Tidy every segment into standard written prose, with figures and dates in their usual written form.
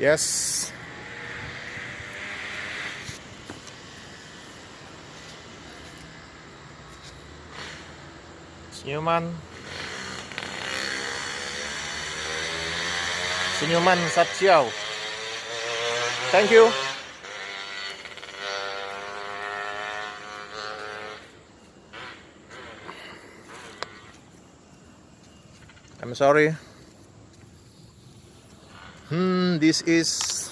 Yes. Senyuman. Senyuman Satsiao. Thank you. I'm sorry. This is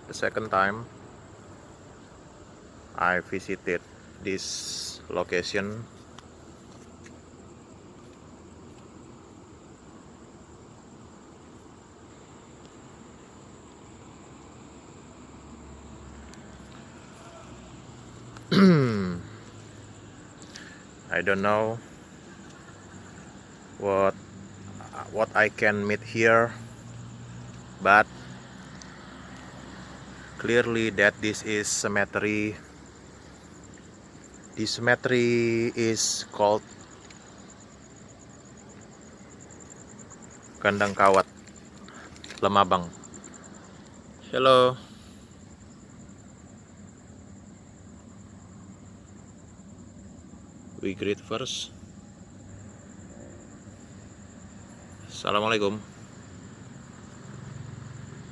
the second time I visited this location. I don't know what I can meet here, but clearly that this is cemetery. This cemetery is called Kandang Kawat, Lemabang. Hello. We greet first. Assalamualaikum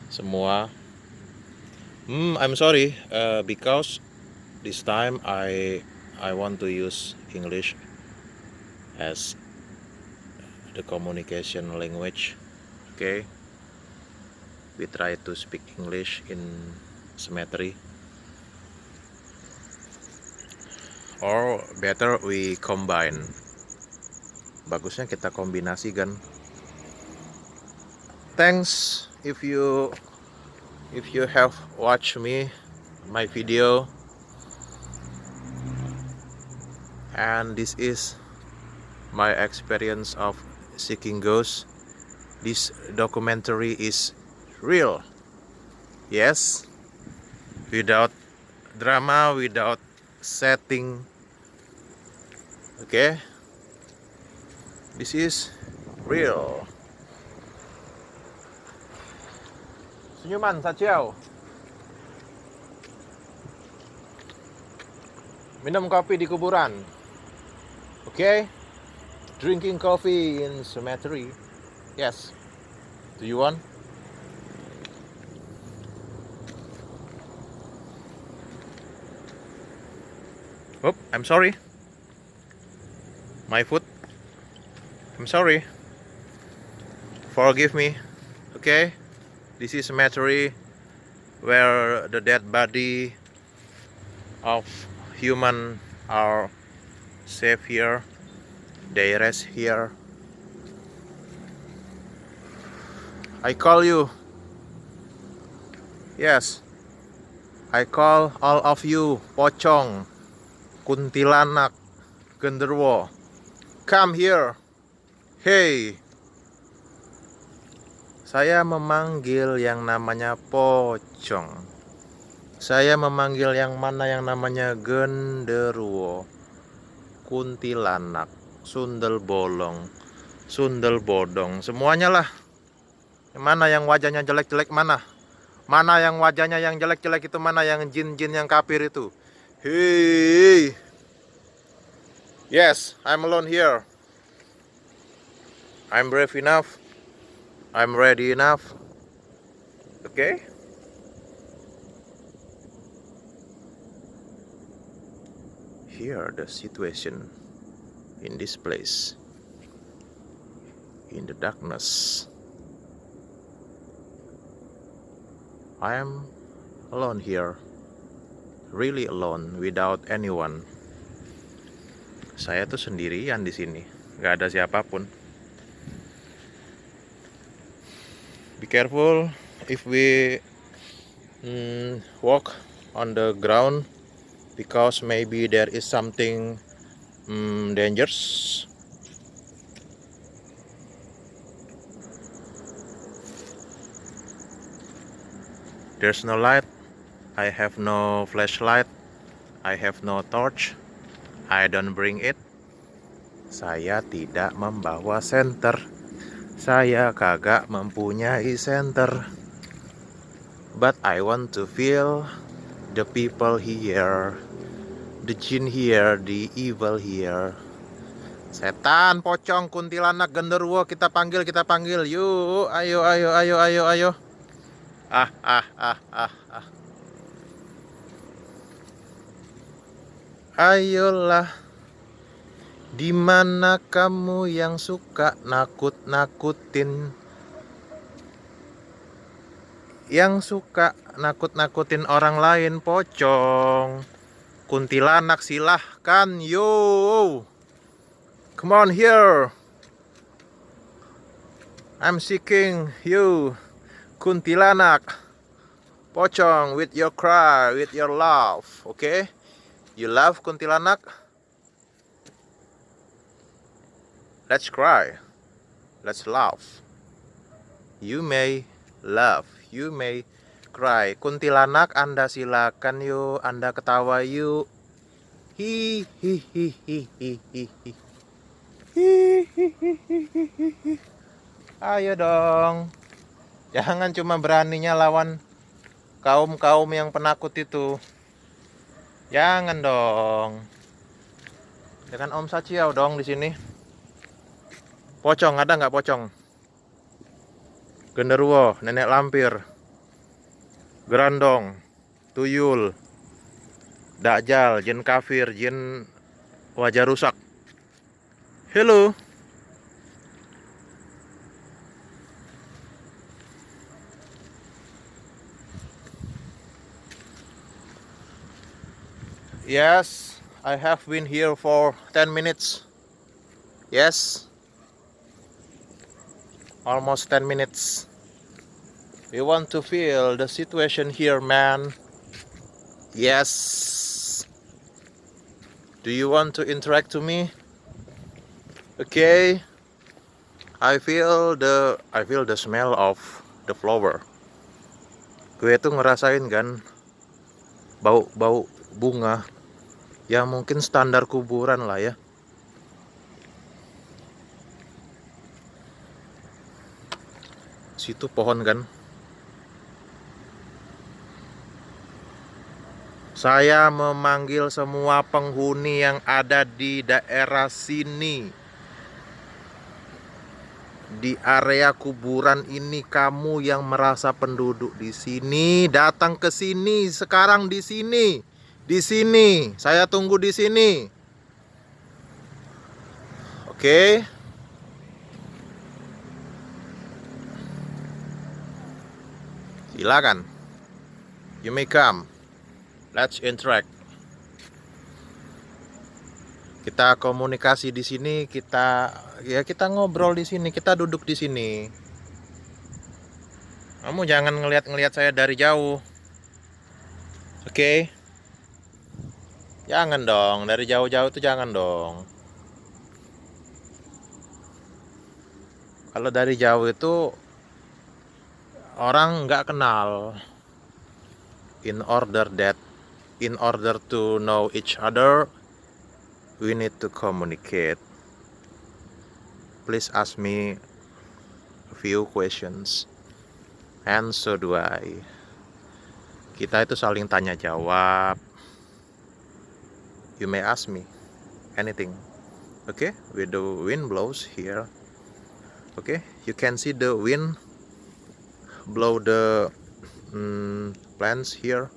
semua. I'm sorry because this time I want to use English as the communication language. Okay, we try to speak English in cemetery, or better we combine. Bagusnya kita kombinasikan. Thanks if you have watched my video, and this is my experience of seeking ghosts. This documentary is real. Yes, without drama, without setting. Okay, this is real. Senyuman Satsiao. Minum kopi di kuburan. Okay, drinking coffee in cemetery. Yes. Do you want? Oh, I'm sorry. My foot. I'm sorry. Forgive me. Okay. This is cemetery where the dead body of human are safe here. They rest here. I call you. Yes. I call all of you, pocong, kuntilanak, genderuwo. Come here. Hey. Saya memanggil yang namanya pocong. Saya memanggil yang mana yang namanya genderuwo, kuntilanak, sundel bolong, sundel bodong, semuanya lah. Mana yang wajahnya jelek-jelek mana? Mana yang wajahnya yang jelek-jelek itu mana? Yang jin-jin yang kafir itu? Hey. Yes, I'm alone here. I'm brave enough. I'm ready enough. Okay? Here the situation in this place. In the darkness. I am alone here. Really alone, without anyone. Saya tuh sendirian di sini, nggak ada siapapun. Be careful if we walk on the ground, because maybe there is something dangerous. There's no light. I have no flashlight. I have no torch. I don't bring it. Saya tidak membawa senter. Saya kagak mempunyai senter. but I want to feel the people here, the jin here, the evil here. Setan, pocong, kuntilanak, genderuwo, kita panggil, yuk, ayo, ayo, ayo, ayo, ayo. Ah, ah, ah, ah, ah. Ayolah, di mana kamu yang suka nakut-nakutin? Yang suka nakut-nakutin orang lain, pocong, kuntilanak, silahkan, yo. Come on here. I'm seeking you, kuntilanak, pocong, with your cry, with your love, okay? You love kuntilanak? Let's cry. Let's laugh. You may laugh, you may cry. Kuntilanak, Anda silakan yuk, Anda ketawa yuk. Hi hi hi hi hi hi hi. Hi hi hi hi hi hi. Ayo dong. Jangan cuma beraninya lawan kaum-kaum yang penakut itu. Jangan dong. Dengan Om Sachiao dong di sini. Pocong, ada nggak pocong? Genderuwo, nenek lampir, gerandong, tuyul, dakjal, jin kafir, jin wajah rusak. Hello. Yes, I have been here for 10 minutes. Yes. Almost 10 minutes. We want to feel the situation here, man. Yes. Do you want to interact to me? Okay. I feel the smell of the flower. Gue tuh ngerasain kan bau bunga yang mungkin standar kuburan lah ya. Situ pohon kan. Saya memanggil semua penghuni yang ada di daerah sini. Di area kuburan ini, kamu yang merasa penduduk di sini, datang ke sini sekarang di sini. Di sini, saya tunggu di sini. Oke. Silakan. You may come. Let's interact. Kita komunikasi di sini, kita ngobrol di sini, kita duduk di sini. Kamu jangan ngelihat saya dari jauh. Oke? Jangan dong, dari jauh-jauh tuh jangan dong. Kalau dari jauh itu orang nggak kenal. In order to know each other, we need to communicate. Please ask me a few questions, and so do I. Kita itu saling tanya jawab. You may ask me anything. Okay, with the wind blows here. Okay, you can see the wind blow the plants here.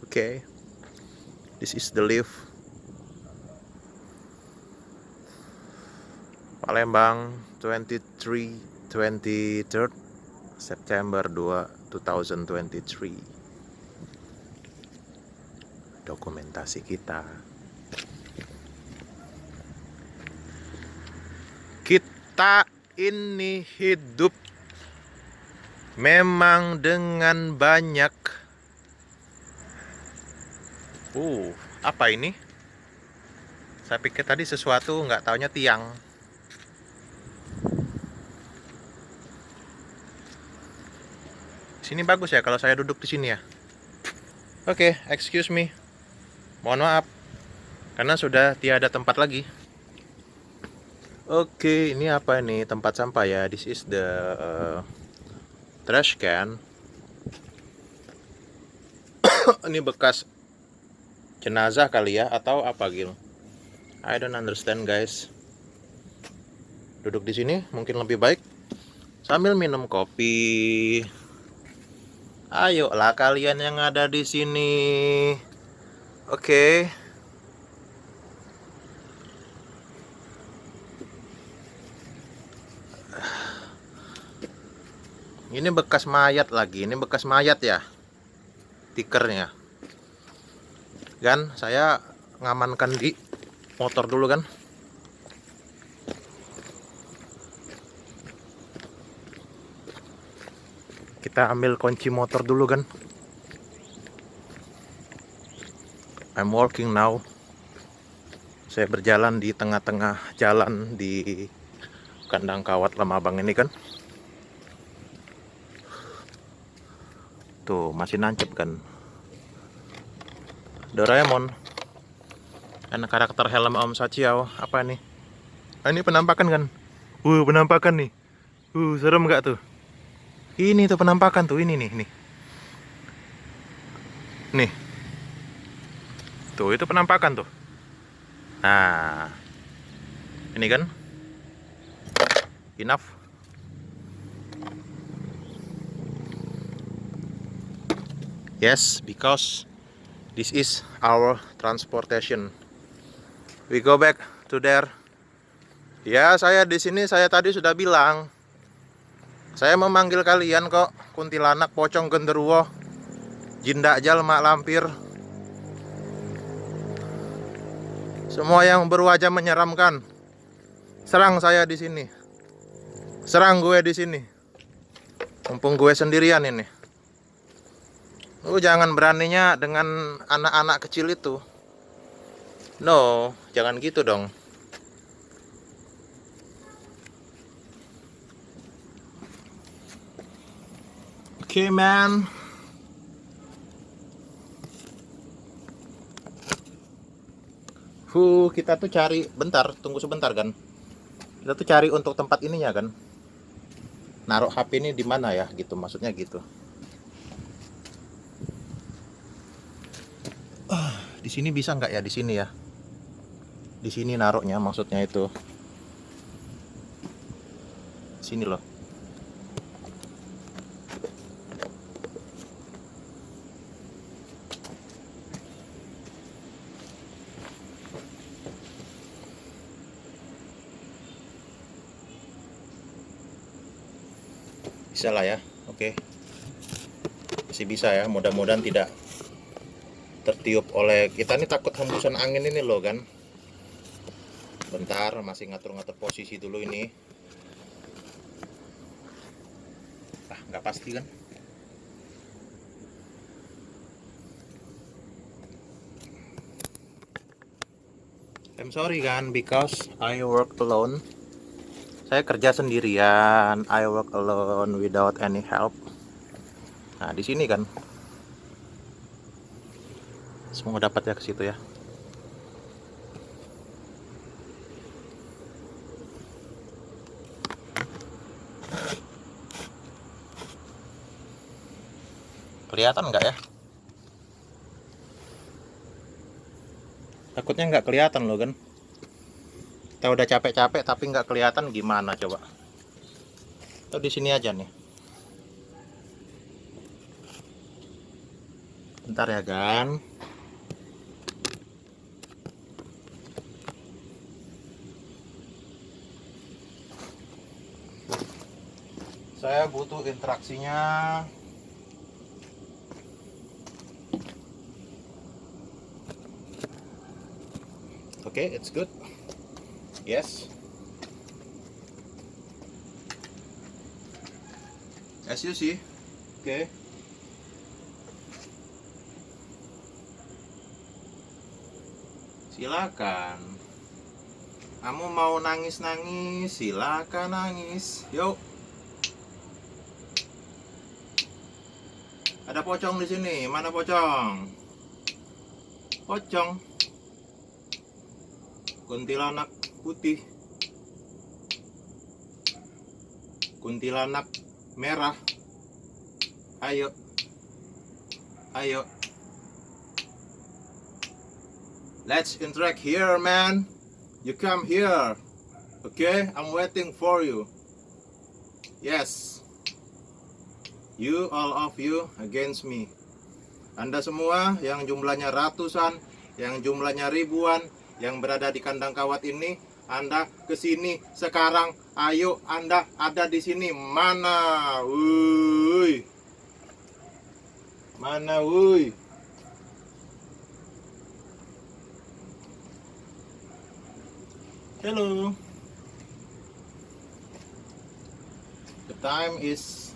Okay, this is the leaf. Palembang 23rd September 2023. Dokumentasi kita. Kita ini hidup memang dengan banyak. Apa ini? Saya pikir tadi sesuatu, nggak taunya tiang. Sini bagus ya kalau saya duduk di sini ya. Oke, excuse me. Mohon maaf. Karena sudah tiada tempat lagi. Oke, ini apa ini? Tempat sampah ya. This is the trash can. Ini bekas jenazah kali ya, atau apa Gil? I don't understand guys. Duduk di sini mungkin lebih baik sambil minum kopi. Ayolah kalian yang ada di sini. Oke. Ini bekas mayat lagi. Ini bekas mayat ya. Tikernya. Kan saya ngamankan di motor dulu kan. Kita ambil kunci motor dulu kan. I'm walking now. Saya berjalan di tengah-tengah jalan di kandang kawat Lemabang ini kan. Tuh masih nancep kan. Doraemon. Karena karakter helm Om Sachiao. Apa nih? Ini penampakan kan. Penampakan nih. Serem nggak tuh? Ini tuh penampakan tuh. Ini nih. Nih. Tuh itu penampakan tuh. Nah. Ini kan. Enough. Yes, because this is our transportation. We go back to there. Ya, saya di sini saya tadi sudah bilang. Saya memanggil kalian kok, kuntilanak, pocong, genderuwo, jin dakjal, mak lampir. Semua yang berwajah menyeramkan. Serang saya di sini. Serang gue di sini. Mumpung gue sendirian ini. Lu jangan beraninya dengan anak-anak kecil itu. No, jangan gitu dong. Oke, man. Kita tuh cari, bentar, tunggu sebentar kan. Kita tuh cari untuk tempat ininya kan. Naruh HP ini di mana ya gitu, maksudnya gitu. Di sini bisa nggak ya, di sini ya? Di sini naruhnya maksudnya itu. Sini loh. Bisa lah ya. Oke. Masih bisa ya, mudah-mudahan tidak tertiup oleh kita. Ini takut hembusan angin ini loh kan. Bentar, masih ngatur-ngatur posisi dulu ini. Nggak pasti kan. I'm sorry kan, because I work alone. Saya kerja sendirian. I work alone without any help. Nah, di sini kan. Semoga dapat ya ke situ ya. Kelihatan nggak ya? Takutnya nggak kelihatan loh kan. Kita udah capek-capek tapi nggak kelihatan, gimana coba? Atau di sini aja nih. Bentar ya kan. Saya butuh interaksinya. Oke, it's good. Yes. As you see. Oke. Silakan. Kamu mau nangis-nangis, silakan nangis. Yuk. Ada pocong di sini. Mana pocong? Pocong. Kuntilanak putih. Kuntilanak merah. Ayo. Ayo. Let's interact here, man. You come here. Okay, I'm waiting for you. Yes. You, all of you against me. Anda semua yang jumlahnya ratusan, yang jumlahnya ribuan, yang berada di kandang kawat ini, Anda kesini sekarang. Ayo, Anda ada di sini. Mana? Wuih. Mana, wuih? Hello. The time is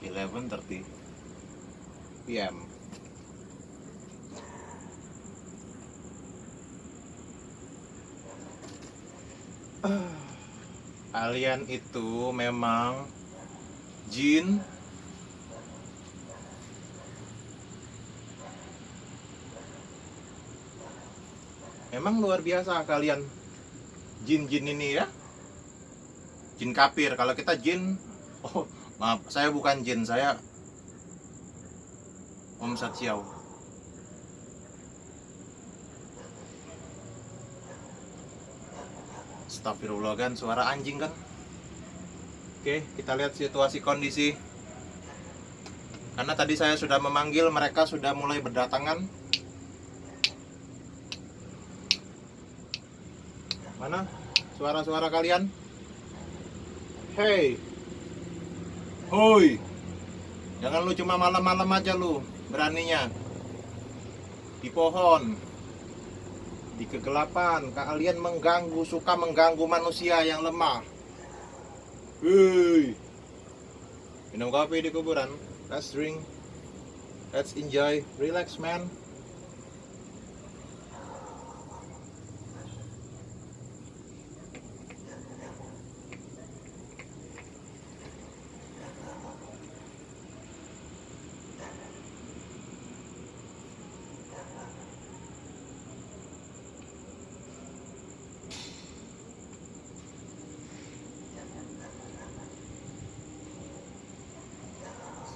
11:30 PM. Kalian itu memang jin. Memang luar biasa kalian. Jin-jin ini ya. Jin kafir. Kalau kita jin, oh maaf, saya bukan jin, saya Om Satsiau. Astagfirullah, kan suara anjing kan. Oke, kita lihat situasi kondisi. Karena tadi saya sudah memanggil, mereka sudah mulai berdatangan. Mana suara-suara kalian? Hey, hoi, jangan lu cuma malam-malam aja lu beraninya di pohon, di kegelapan. Kalian mengganggu, suka mengganggu manusia yang lemah. Hei, minum kopi di kuburan. Let's drink, let's enjoy, relax man.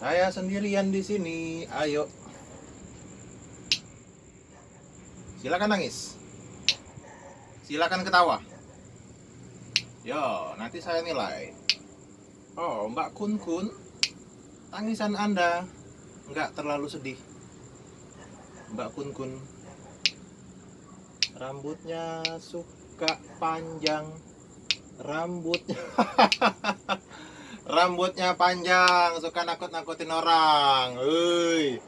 Saya sendirian di sini. Ayo. Silakan nangis. Silakan ketawa. Yo, nanti saya nilai. Oh, Mbak Kun Kun, tangisan Anda nggak terlalu sedih. Mbak Kun Kun, rambutnya suka panjang. Rambutnya Rambutnya panjang, suka nakut-nakutin orang. Hei.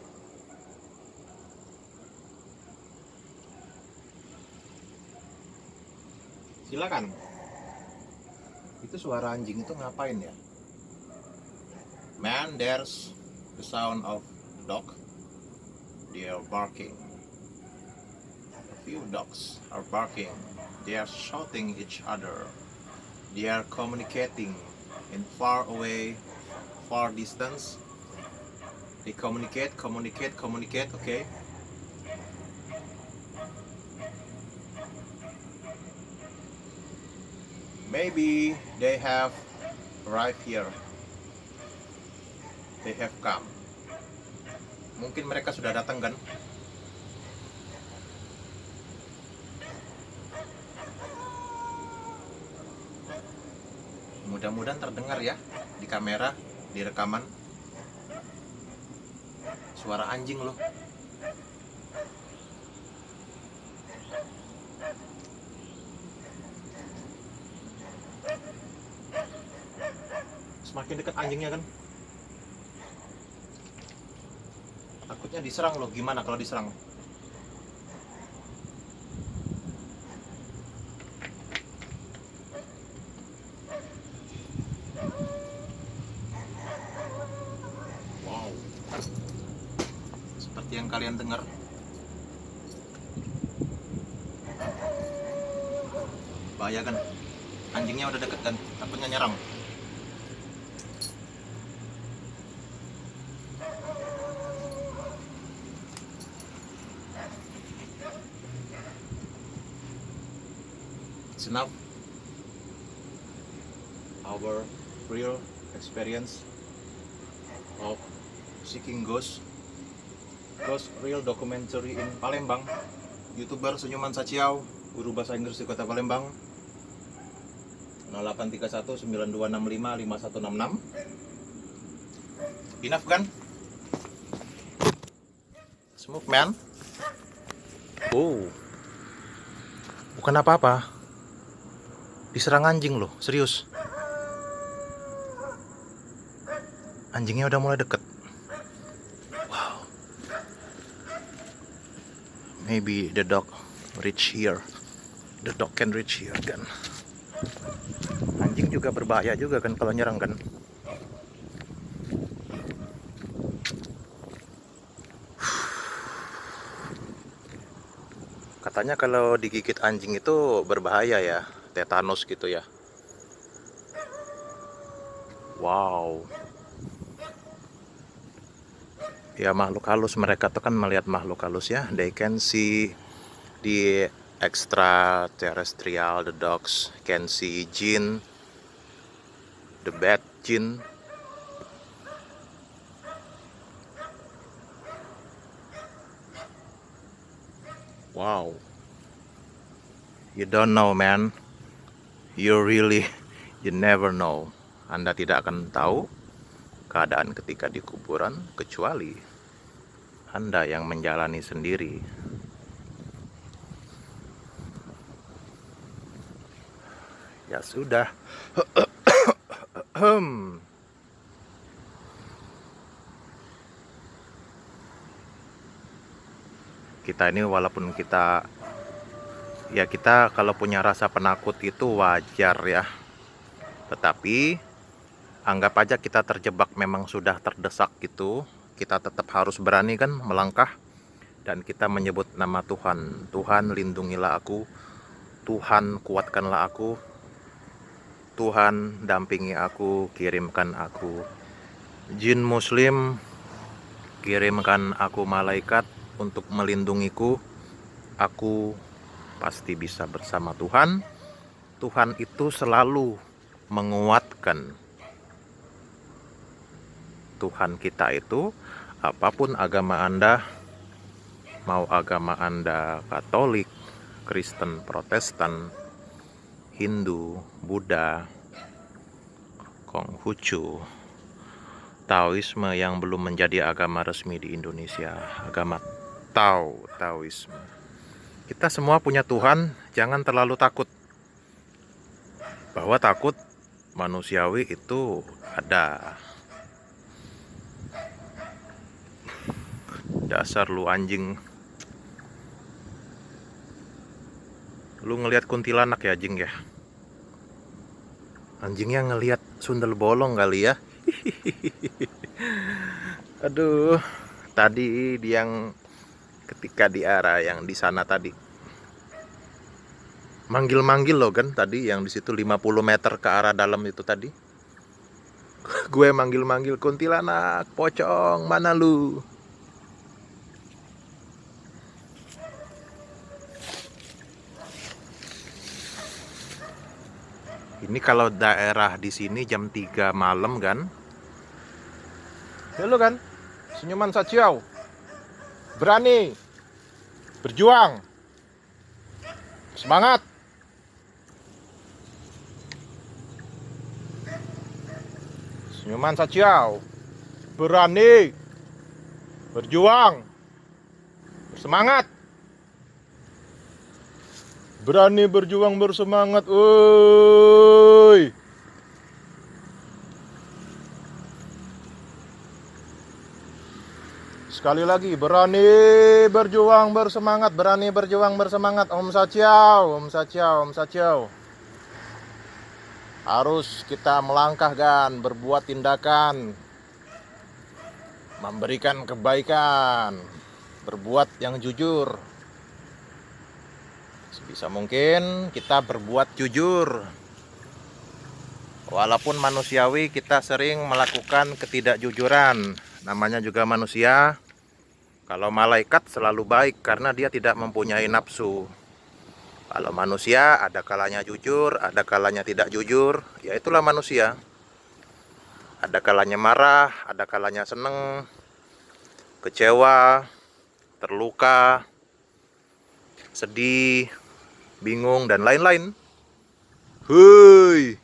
Silakan. Itu suara anjing itu ngapain ya? Man, there's the sound of dog. They are barking. A few dogs are barking. They are shouting each other. They are communicating in far away, far distance. They communicate, okay? Maybe they have arrived here. They have come. Mungkin mereka sudah datang kan? Mudah-mudahan terdengar ya di kamera, di rekaman. Suara anjing loh. Semakin dekat anjingnya kan, takutnya diserang loh. Gimana kalau diserang? Wow, seperti yang kalian dengar, bahaya kan? Anjingnya udah deket kan, takutnya nyerang. It's enough. Our real experience of seeking ghost real documentary in Palembang. YouTuber Senyuman Saciau, guru bahasa Inggris di Kota Palembang. 0831 9265 5166. Enough kan? Smoke man. Oh, bukan apa-apa. Diserang anjing loh, serius. Anjingnya udah mulai deket. Wow. Maybe the dog reach here. The dog can reach here kan. Anjing juga berbahaya juga kan kalau nyerang kan. Katanya kalau digigit anjing itu berbahaya ya, tetanus gitu ya. Wow. Ya makhluk halus, mereka tuh kan melihat makhluk halus ya. They can see the extraterrestrial, the dogs can see jin, the bad jin. Wow. You don't know man. You never know. Anda tidak akan tahu keadaan ketika di kuburan kecuali Anda yang menjalani sendiri. Ya sudah. Kita ini walaupun kita kalau punya rasa penakut itu wajar ya. Tetapi anggap aja kita terjebak, memang sudah terdesak gitu. Kita tetap harus berani kan melangkah. Dan kita menyebut nama Tuhan. Tuhan lindungilah aku. Tuhan kuatkanlah aku. Tuhan dampingi aku, kirimkan aku jin muslim, kirimkan aku malaikat untuk melindungiku. Aku pasti bisa bersama Tuhan. Tuhan itu selalu menguatkan. Tuhan kita itu, apapun agama Anda, mau agama Anda Katolik, Kristen, Protestan, Hindu, Buddha, Konghucu, Taoisme yang belum menjadi agama resmi di Indonesia, agama Taoisme. Kita semua punya Tuhan, jangan terlalu takut. Bahwa takut manusiawi itu ada. Dasar lu anjing. Lu ngelihat kuntilanak ya, anjing ya? Anjingnya ngelihat sundel bolong kali ya. Aduh, tadi yang ketika di arah yang di sana tadi manggil-manggil loh kan, tadi yang di situ 50 meter ke arah dalam itu tadi. Gue manggil-manggil, kuntilanak, pocong, mana lu? Ini kalau daerah di sini jam 3 malam kan. Halo kan? Senyuman Saciau. Berani. Berjuang. Semangat. Senyuman Saciau. Berani. Berjuang. Bersemangat. Berani berjuang bersemangat, woi. Sekali lagi, berani berjuang bersemangat, berani berjuang bersemangat. Om Saciau, Om Saciau, Om Saciau. Harus kita melangkah kan, berbuat tindakan, memberikan kebaikan, berbuat yang jujur. Sebisa mungkin kita berbuat jujur. Walaupun manusiawi kita sering melakukan ketidakjujuran. Namanya juga manusia. Kalau malaikat selalu baik karena dia tidak mempunyai nafsu. Kalau manusia ada kalanya jujur, ada kalanya tidak jujur. Ya itulah manusia. Ada kalanya marah, ada kalanya seneng, kecewa, terluka. sedih, bingung, dan lain-lain. Hui,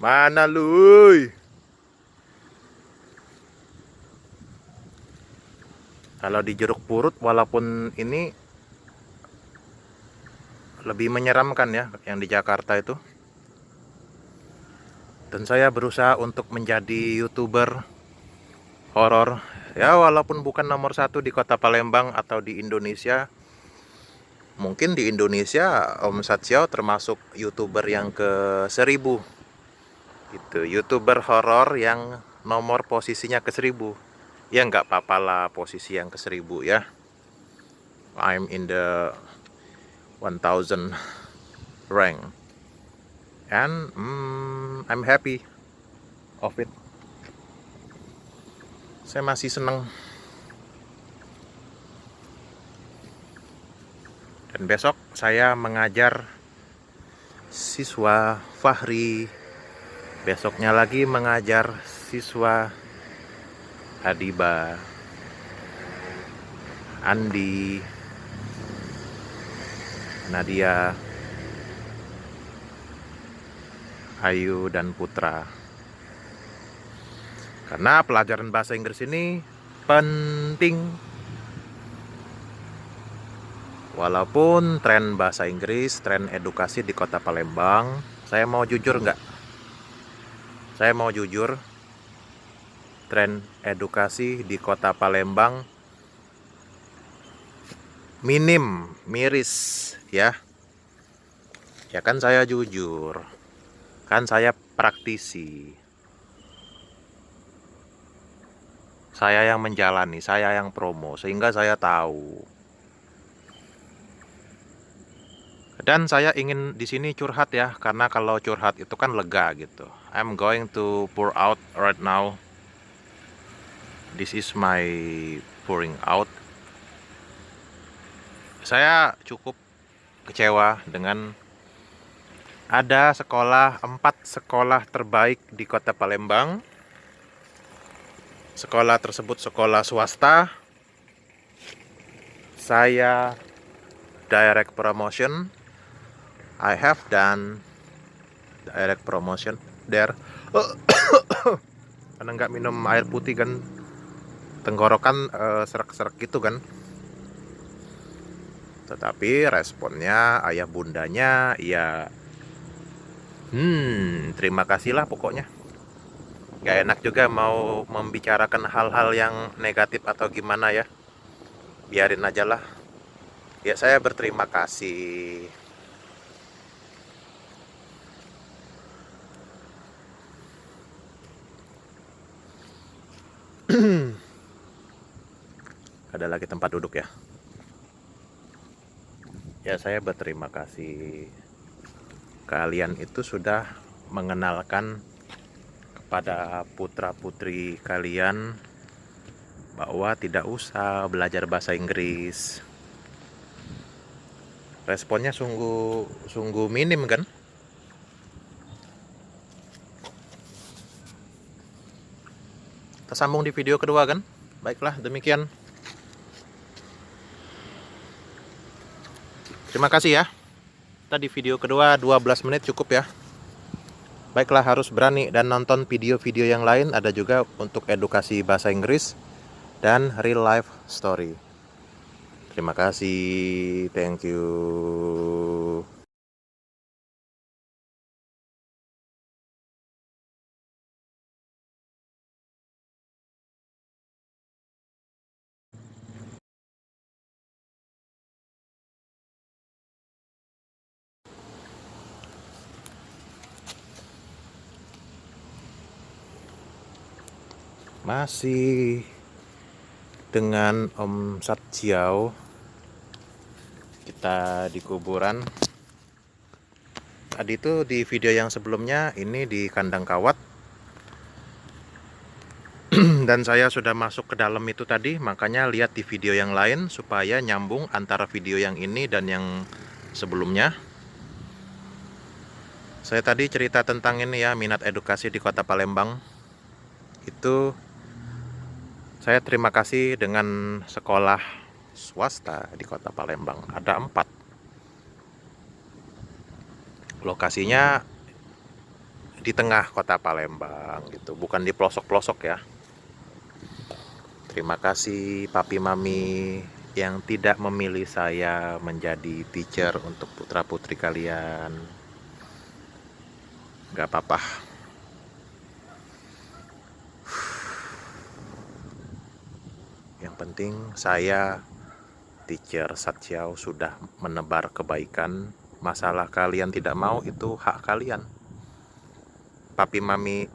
mana lu? Hui? Kalau di jeruk purut, walaupun ini lebih menyeramkan ya, yang di Jakarta itu. Dan saya berusaha untuk menjadi YouTuber horor. Ya, walaupun bukan nomor satu di kota Palembang atau di Indonesia. Mungkin di Indonesia Om Satsiao termasuk YouTuber yang ke 1000. Gitu, YouTuber horor yang nomor posisinya ke 1000. Ya nggak apa-apa lah posisi yang ke 1000 ya. I'm in the 1000 rank. And I'm happy of it. Saya masih senang. Dan besok saya mengajar siswa Fahri. Besoknya lagi mengajar siswa Adiba, Andi, Nadia, Ayu, dan Putra. Karena pelajaran bahasa Inggris ini penting. Walaupun tren bahasa Inggris, tren edukasi di kota Palembang, saya mau jujur nggak? Saya mau jujur, tren edukasi di kota Palembang miris ya. Ya kan saya jujur, kan saya praktisi. Saya yang menjalani, saya yang promo, sehingga saya tahu. Dan saya ingin di sini curhat ya, karena kalau curhat itu kan lega gitu. I'm going to pour out right now. This is my pouring out. Saya cukup kecewa dengan ada 4 sekolah terbaik di kota Palembang. Sekolah tersebut sekolah swasta. Saya direct promotion. I have done direct promotion there. Karena nggak minum air putih kan, tenggorokan serak-serak gitu kan. Tetapi responnya ayah bundanya ya terima kasih lah pokoknya. Gak enak juga mau membicarakan hal-hal yang negatif atau gimana ya. Biarin aja lah. Ya saya berterima kasih. Ada lagi tempat duduk ya. Ya saya berterima kasih. Kalian itu sudah mengenalkan kepada putra-putri kalian bahwa tidak usah belajar bahasa Inggris. Responnya sungguh minim kan? Kita sambung di video kedua kan? Baiklah, demikian. Terima kasih ya. Kita di video kedua 12 menit cukup ya. Baiklah, harus berani dan nonton video-video yang lain. Ada juga untuk edukasi bahasa Inggris dan real life story. Terima kasih. Thank you. Masih dengan Om Satsiao. Kita di kuburan. Tadi itu di video yang sebelumnya ini di kandang kawat. Dan saya sudah masuk ke dalam itu tadi, makanya lihat di video yang lain supaya nyambung antara video yang ini dan yang sebelumnya. Saya tadi cerita tentang ini ya, minat edukasi di kota Palembang. Itu saya terima kasih dengan sekolah swasta di Kota Palembang. Ada 4. Lokasinya di tengah Kota Palembang gitu, bukan di pelosok-pelosok ya. Terima kasih papi mami yang tidak memilih saya menjadi teacher untuk putra-putri kalian. Gak apa-apa. Yang penting saya, teacher Satyau, sudah menebar kebaikan. Masalah kalian tidak mau itu hak kalian. Papi mami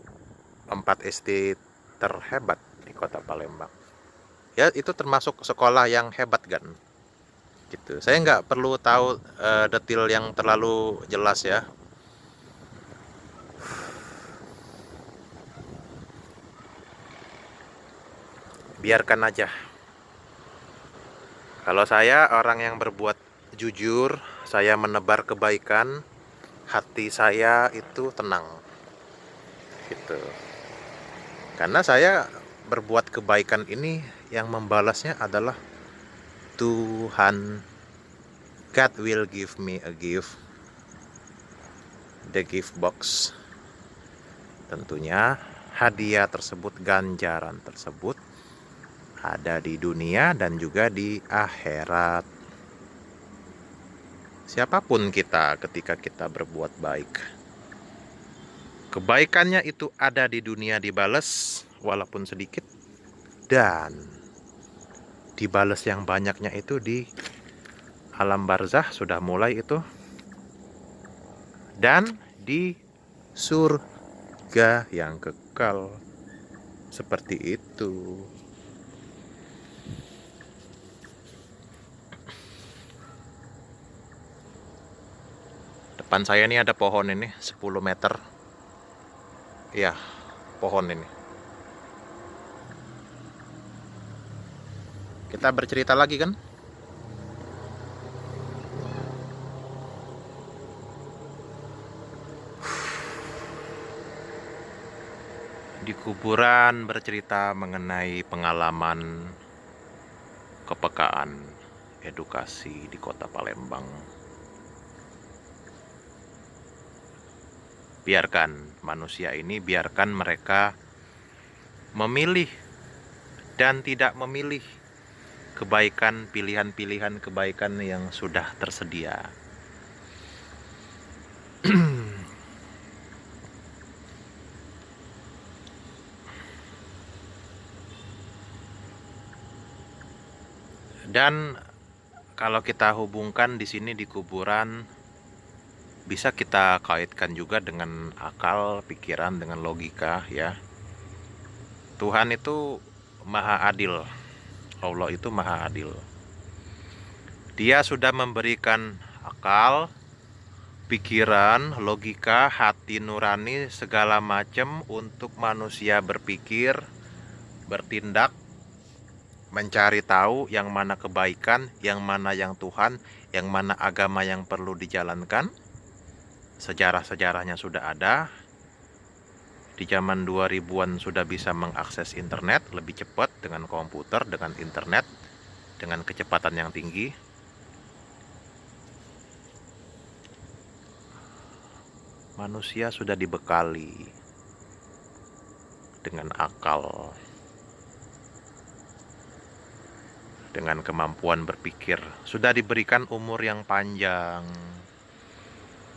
4 SD terhebat di Kota Palembang. Ya, itu termasuk sekolah yang hebat kan? Gitu. Saya nggak perlu tahu detail yang terlalu jelas ya. Biarkan aja. Kalau saya orang yang berbuat jujur, saya menebar kebaikan, hati saya itu tenang. Gitu. Karena saya berbuat kebaikan ini yang membalasnya adalah Tuhan. God will give me a gift. The gift box. Tentunya hadiah tersebut, ganjaran tersebut ada di dunia dan juga di akhirat. Siapapun kita ketika kita berbuat baik, kebaikannya itu ada di dunia dibales walaupun sedikit, dan dibales yang banyaknya itu di alam barzah sudah mulai itu, dan di surga yang kekal. Seperti itu. Depan saya ini ada pohon ini 10 meter. Ya, pohon ini. Kita bercerita lagi kan? Di kuburan bercerita mengenai pengalaman kepekaan edukasi di Kota Palembang. Biarkan manusia ini, biarkan mereka memilih dan tidak memilih kebaikan, pilihan-pilihan kebaikan yang sudah tersedia. Dan kalau kita hubungkan di sini di kuburan, bisa kita kaitkan juga dengan akal, pikiran, dengan logika ya. Tuhan itu maha adil. Allah itu maha adil. Dia sudah memberikan akal, pikiran, logika, hati nurani, segala macam untuk manusia berpikir, bertindak, mencari tahu yang mana kebaikan, yang mana yang Tuhan, yang mana agama yang perlu dijalankan. Sejarah-sejarahnya sudah ada. Di zaman 2000-an sudah bisa mengakses internet lebih cepat dengan komputer, dengan internet, dengan kecepatan yang tinggi. Manusia sudah dibekali dengan akal, dengan kemampuan berpikir, sudah diberikan umur yang panjang.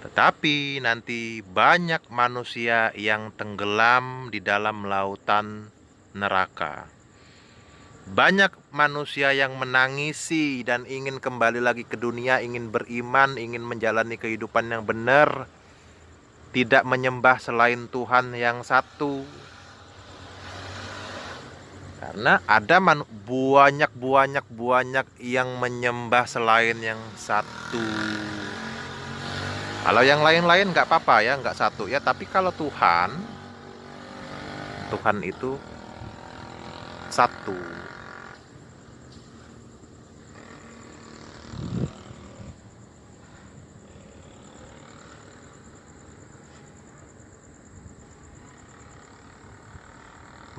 Tetapi nanti banyak manusia yang tenggelam di dalam lautan neraka. Banyak manusia yang menangisi dan ingin kembali lagi ke dunia, ingin beriman, ingin menjalani kehidupan yang benar, tidak menyembah selain Tuhan yang satu. Karena ada banyak yang menyembah selain yang satu. Kalau yang lain-lain nggak apa-apa ya, nggak satu ya. Tapi kalau Tuhan itu satu.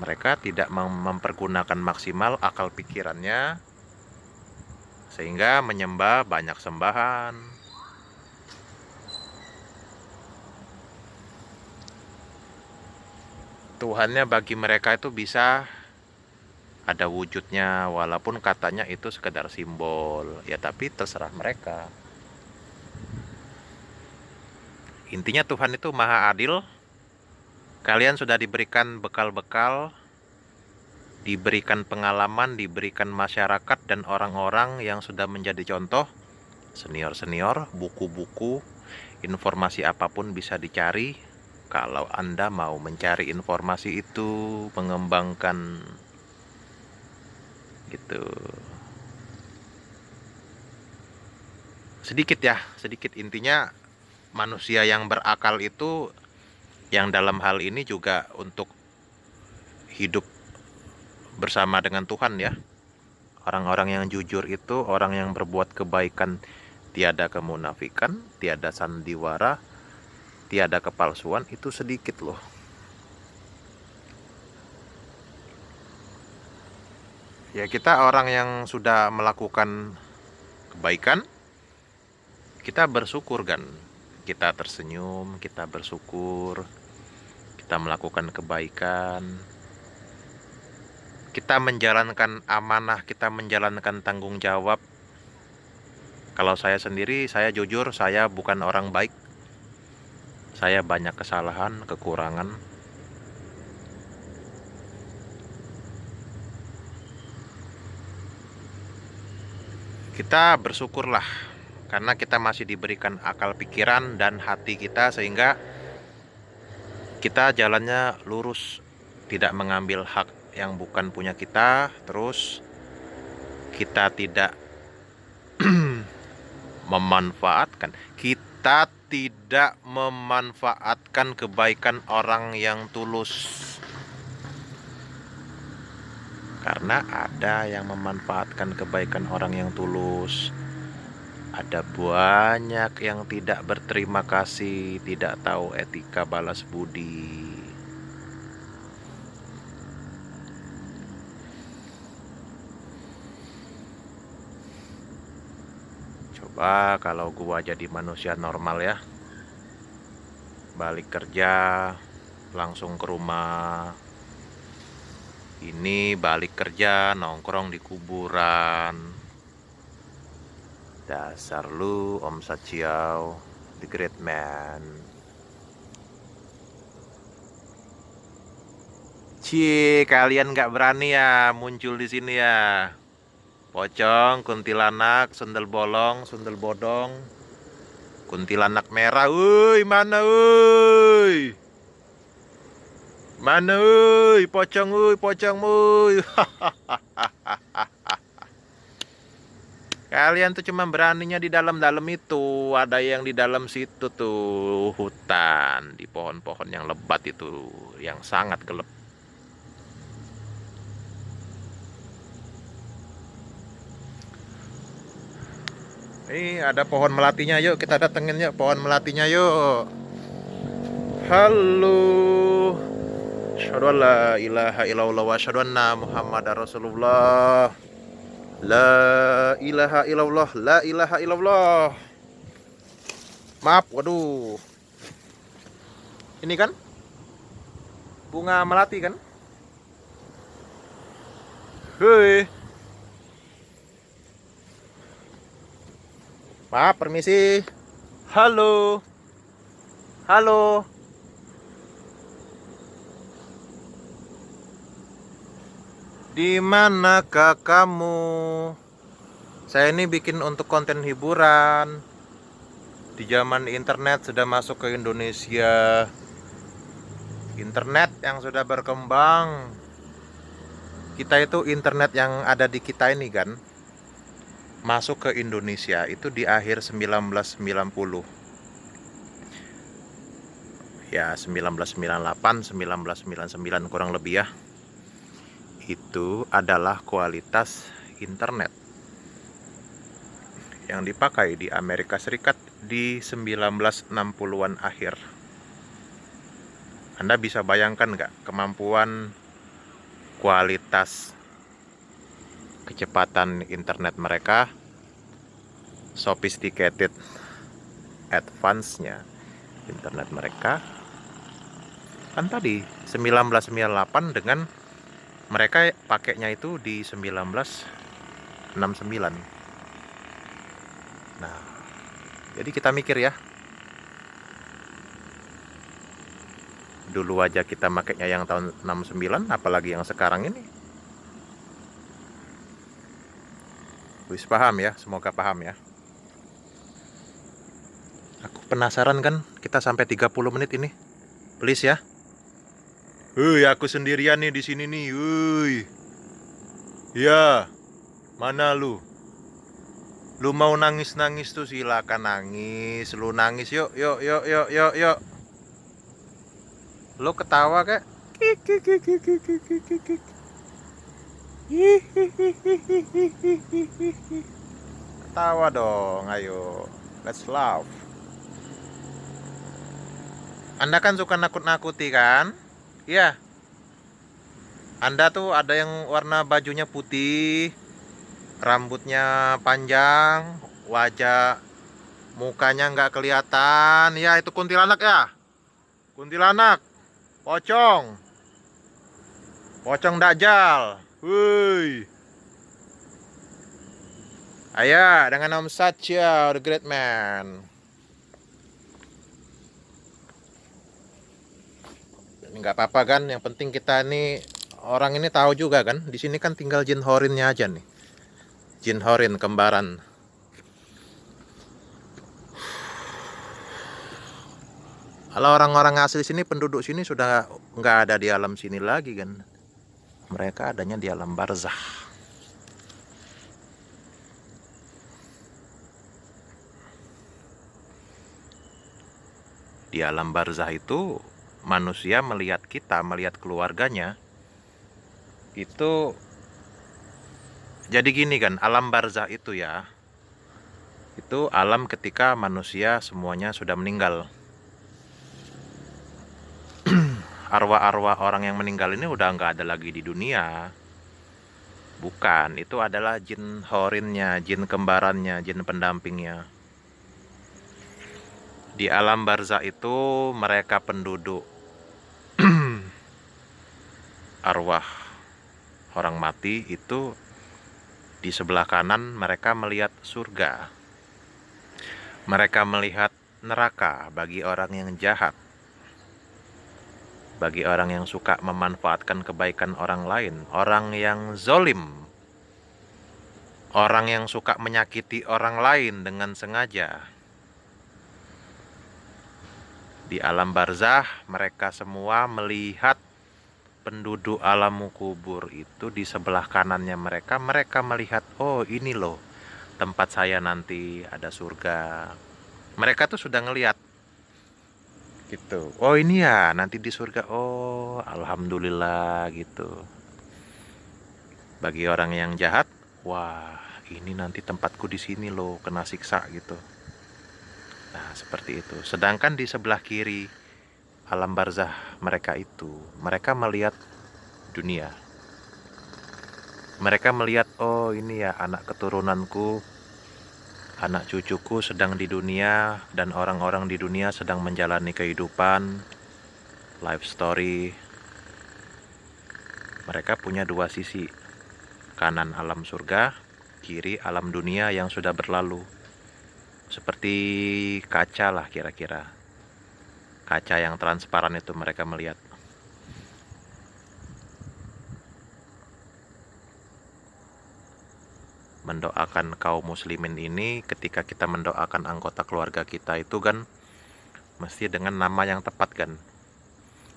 Mereka tidak mempergunakan maksimal akal pikirannya, sehingga menyembah banyak sembahan. Tuhannya bagi mereka itu bisa ada wujudnya, walaupun katanya itu sekedar simbol. Ya tapi terserah mereka. Intinya Tuhan itu maha adil. Kalian sudah diberikan bekal-bekal, diberikan pengalaman, diberikan masyarakat dan orang-orang yang sudah menjadi contoh. Senior-senior, buku-buku, informasi apapun bisa dicari. Kalau Anda mau mencari informasi itu, mengembangkan gitu. Sedikit ya, sedikit. Intinya manusia yang berakal itu, yang dalam hal ini juga untuk hidup bersama dengan Tuhan ya. Orang-orang yang jujur itu orang yang berbuat kebaikan, tiada kemunafikan, tiada sandiwara, tiada kepalsuan, itu sedikit loh. Ya kita orang yang sudah melakukan kebaikan, kita bersyukur kan. Kita tersenyum, kita bersyukur, kita melakukan kebaikan, kita menjalankan amanah, kita menjalankan tanggung jawab. Kalau saya sendiri, saya jujur, saya bukan orang baik. Saya banyak kesalahan, kekurangan. Kita bersyukurlah karena kita masih diberikan akal pikiran dan hati kita, sehingga kita jalannya lurus, tidak mengambil hak yang bukan punya kita. Terus kita tidak memanfaatkan kebaikan orang yang tulus. Karena ada yang memanfaatkan kebaikan orang yang tulus. Ada banyak yang tidak berterima kasih, tidak tahu etika balas budi. Coba kalau gua jadi manusia normal ya, balik kerja langsung ke rumah. Ini balik kerja nongkrong di kuburan. Dasar lu Om Sachiao, the great man. Cie, kalian nggak berani ya muncul di sini ya. Pocong, kuntilanak, sundel bolong, sundel bodong, kuntilanak merah. Woi, mana woi? Mana woi? Pocong woi, pocong woi. Kalian tuh cuma beraninya di dalam-dalam itu. Ada yang di dalam situ tuh, hutan, di pohon-pohon yang lebat itu, yang sangat gelap. Ini ada pohon melatinya, yuk kita datengin yuk pohon melatinya yuk. Halo. Asyhadu an la ilaha illallah wa asyhadu anna Muhammadar Rasulullah. La ilaha illallah, la ilaha illallah. Maaf, waduh. Ini kan bunga melati kan? Hei. Maaf, permisi. Halo. Halo. Di manakah kamu? Saya ini bikin untuk konten hiburan. Di zaman internet sudah masuk ke Indonesia. Internet yang sudah berkembang. Kita itu internet yang ada di kita ini kan, masuk ke Indonesia itu di akhir 1990. Ya 1998, 1999 kurang lebih ya. Itu adalah kualitas internet yang dipakai di Amerika Serikat di 1960-an akhir. Anda bisa bayangkan nggak kemampuan, kualitas, kecepatan internet mereka sophisticated advance-nya internet mereka. Kan tadi 1998 dengan mereka pakainya itu di 1969. Nah, jadi kita mikir ya. Dulu aja kita makainya yang tahun 69, apalagi yang sekarang ini. Wis paham ya, semoga paham ya. Aku penasaran kan, kita sampai 30 menit ini. Please ya. Aku sendirian nih di sini nih. Ya, mana lu? Lu mau nangis-nangis tuh silakan nangis. Lu nangis yuk, yuk, yuk, yuk, yuk, yuk. Lu ketawa kek? Ketawa dong, ayo. Let's laugh. Anda kan suka nakut-nakuti kan? Iya. Anda tuh ada yang warna bajunya putih, rambutnya panjang, wajah mukanya nggak kelihatan. Ya, itu kuntilanak ya? Kuntilanak. Pocong. Pocong dajal. Wuih. Ayo, dengan Om Satya, the great man. Nggak apa-apa kan, yang penting kita ini orang ini tahu juga kan. Di sini kan tinggal jin horinnya aja nih. Jin horin kembaran. Kalau orang-orang asli sini, penduduk sini sudah nggak ada di alam sini lagi kan. Mereka adanya di alam barzah. Di alam barzah itu manusia melihat kita, melihat keluarganya. Itu jadi gini kan, alam barzah itu ya. Itu alam ketika manusia semuanya sudah meninggal. Arwah-arwah orang yang meninggal ini udah nggak ada lagi di dunia. Bukan, itu adalah jin horinnya, jin kembarannya, jin pendampingnya. Di alam barzah itu mereka penduduk arwah orang mati itu di sebelah kanan mereka melihat surga. Mereka melihat neraka bagi orang yang jahat. Bagi orang yang suka memanfaatkan kebaikan orang lain, orang yang zolim, orang yang suka menyakiti orang lain dengan sengaja. Di alam barzah, mereka semua melihat penduduk alam kubur itu di sebelah kanannya mereka. Mereka melihat, oh ini loh tempat saya nanti ada surga. Mereka tuh sudah ngelihat gitu. Oh ini ya nanti di surga. Oh alhamdulillah gitu. Bagi orang yang jahat, wah ini nanti tempatku di sini loh, kena siksa gitu. Nah seperti itu. Sedangkan di sebelah kiri alam barzah mereka itu, mereka melihat dunia. Mereka melihat, oh ini ya anak keturunanku, anak cucuku sedang di dunia, dan orang-orang di dunia sedang menjalani kehidupan, life story. Mereka punya dua sisi, kanan alam surga, kiri alam dunia yang sudah berlalu. Seperti kaca lah kira-kira. Kaca yang transparan itu mereka melihat. Mendoakan kaum muslimin ini, ketika kita mendoakan anggota keluarga kita itu kan mesti dengan nama yang tepat kan.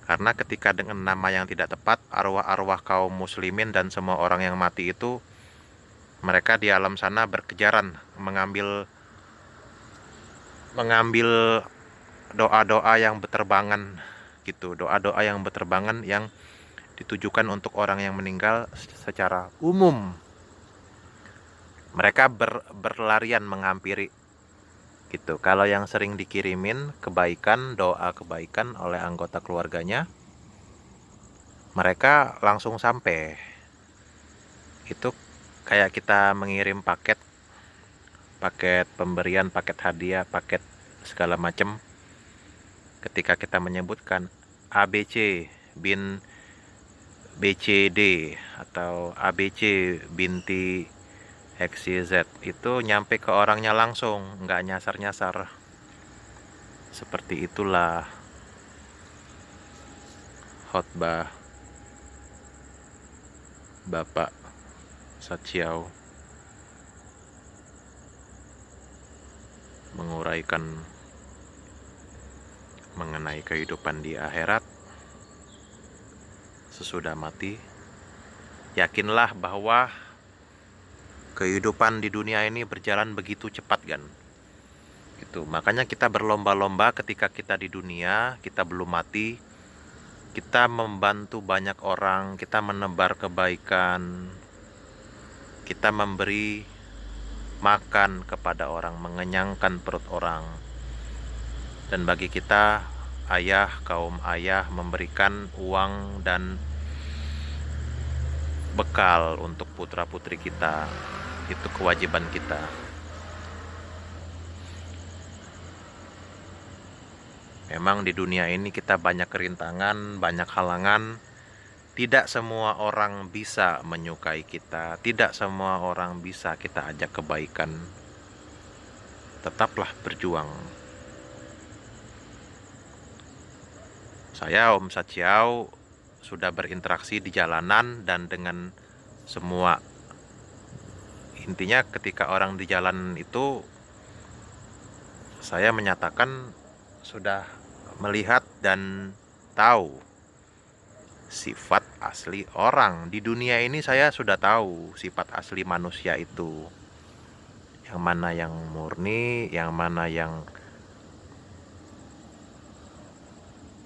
Karena ketika dengan nama yang tidak tepat, arwah-arwah kaum muslimin dan semua orang yang mati itu, mereka di alam sana berkejaran mengambil doa-doa yang berterbangan gitu, doa-doa yang berterbangan yang ditujukan untuk orang yang meninggal secara umum. Mereka berlarian menghampiri gitu. Kalau yang sering dikirimin kebaikan, doa kebaikan oleh anggota keluarganya, mereka langsung sampai. Itu kayak kita mengirim paket paket pemberian, paket hadiah, paket segala macam. Ketika kita menyebutkan ABC bin BCD atau ABC binti XYZ, itu nyampe ke orangnya langsung, nggak nyasar-nyasar. Seperti itulah khotbah Bapak Sachiao menguraikan mengenai kehidupan di akhirat sesudah mati. Yakinlah bahwa kehidupan di dunia ini berjalan begitu cepat kan. Gitu. Makanya kita berlomba-lomba ketika kita di dunia, kita belum mati, kita membantu banyak orang, kita menebar kebaikan, kita memberi makan kepada orang, mengenyangkan perut orang. Dan bagi kita, ayah, kaum ayah memberikan uang dan bekal untuk putra-putri kita. Itu kewajiban kita. Memang di dunia ini kita banyak kerintangan, banyak halangan. Tidak semua orang bisa menyukai kita. Tidak semua orang bisa kita ajak kebaikan. Tetaplah berjuang. Saya Om Sachiao sudah berinteraksi di jalanan dan dengan semua. Intinya ketika orang di jalan itu, saya menyatakan sudah melihat dan tahu sifat asli orang. Di dunia ini saya sudah tahu sifat asli manusia itu. Yang mana yang murni, yang mana yang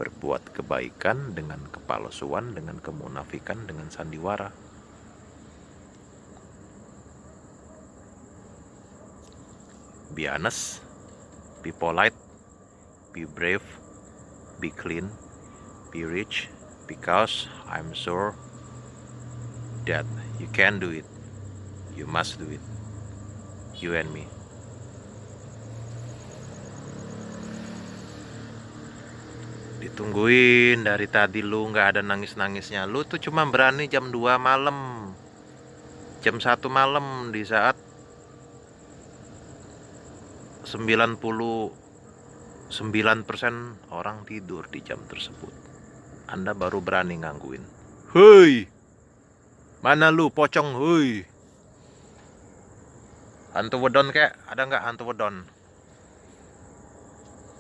berbuat kebaikan dengan kepalsuan, dengan kemunafikan, dengan sandiwara. Be honest, be polite, be brave, be clean, be rich, because I'm sure that you can do it. You must do it. You and me. Ditungguin dari tadi lu nggak ada nangis-nangisnya. Lu tuh cuma berani jam 2 malam, jam 1 malam, di saat 99% orang tidur di jam tersebut. Anda baru berani gangguin. Hei, mana lu pocong, hei. Hantu wedon kek, ada nggak hantu wedon?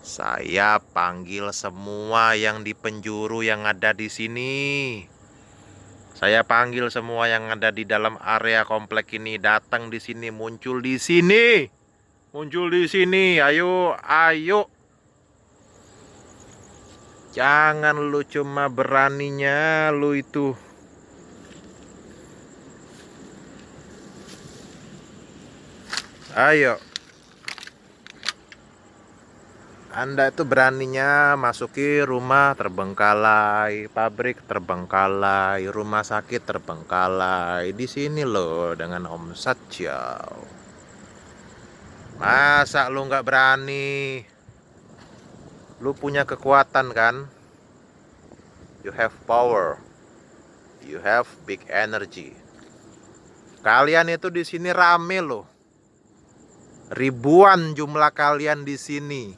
Saya panggil semua yang di penjuru yang ada di sini. Saya panggil semua yang ada di dalam area komplek ini, datang di sini, muncul di sini. Muncul di sini, ayo, ayo. Jangan lu cuma beraninya lu itu. Ayo. Anda itu beraninya masuki rumah terbengkalai, pabrik terbengkalai, rumah sakit terbengkalai. Di sini loh dengan Om Sachiao. Masa lu nggak berani? Lu punya kekuatan kan? You have power. You have big energy. Kalian itu di sini rame loh. Ribuan jumlah kalian di sini.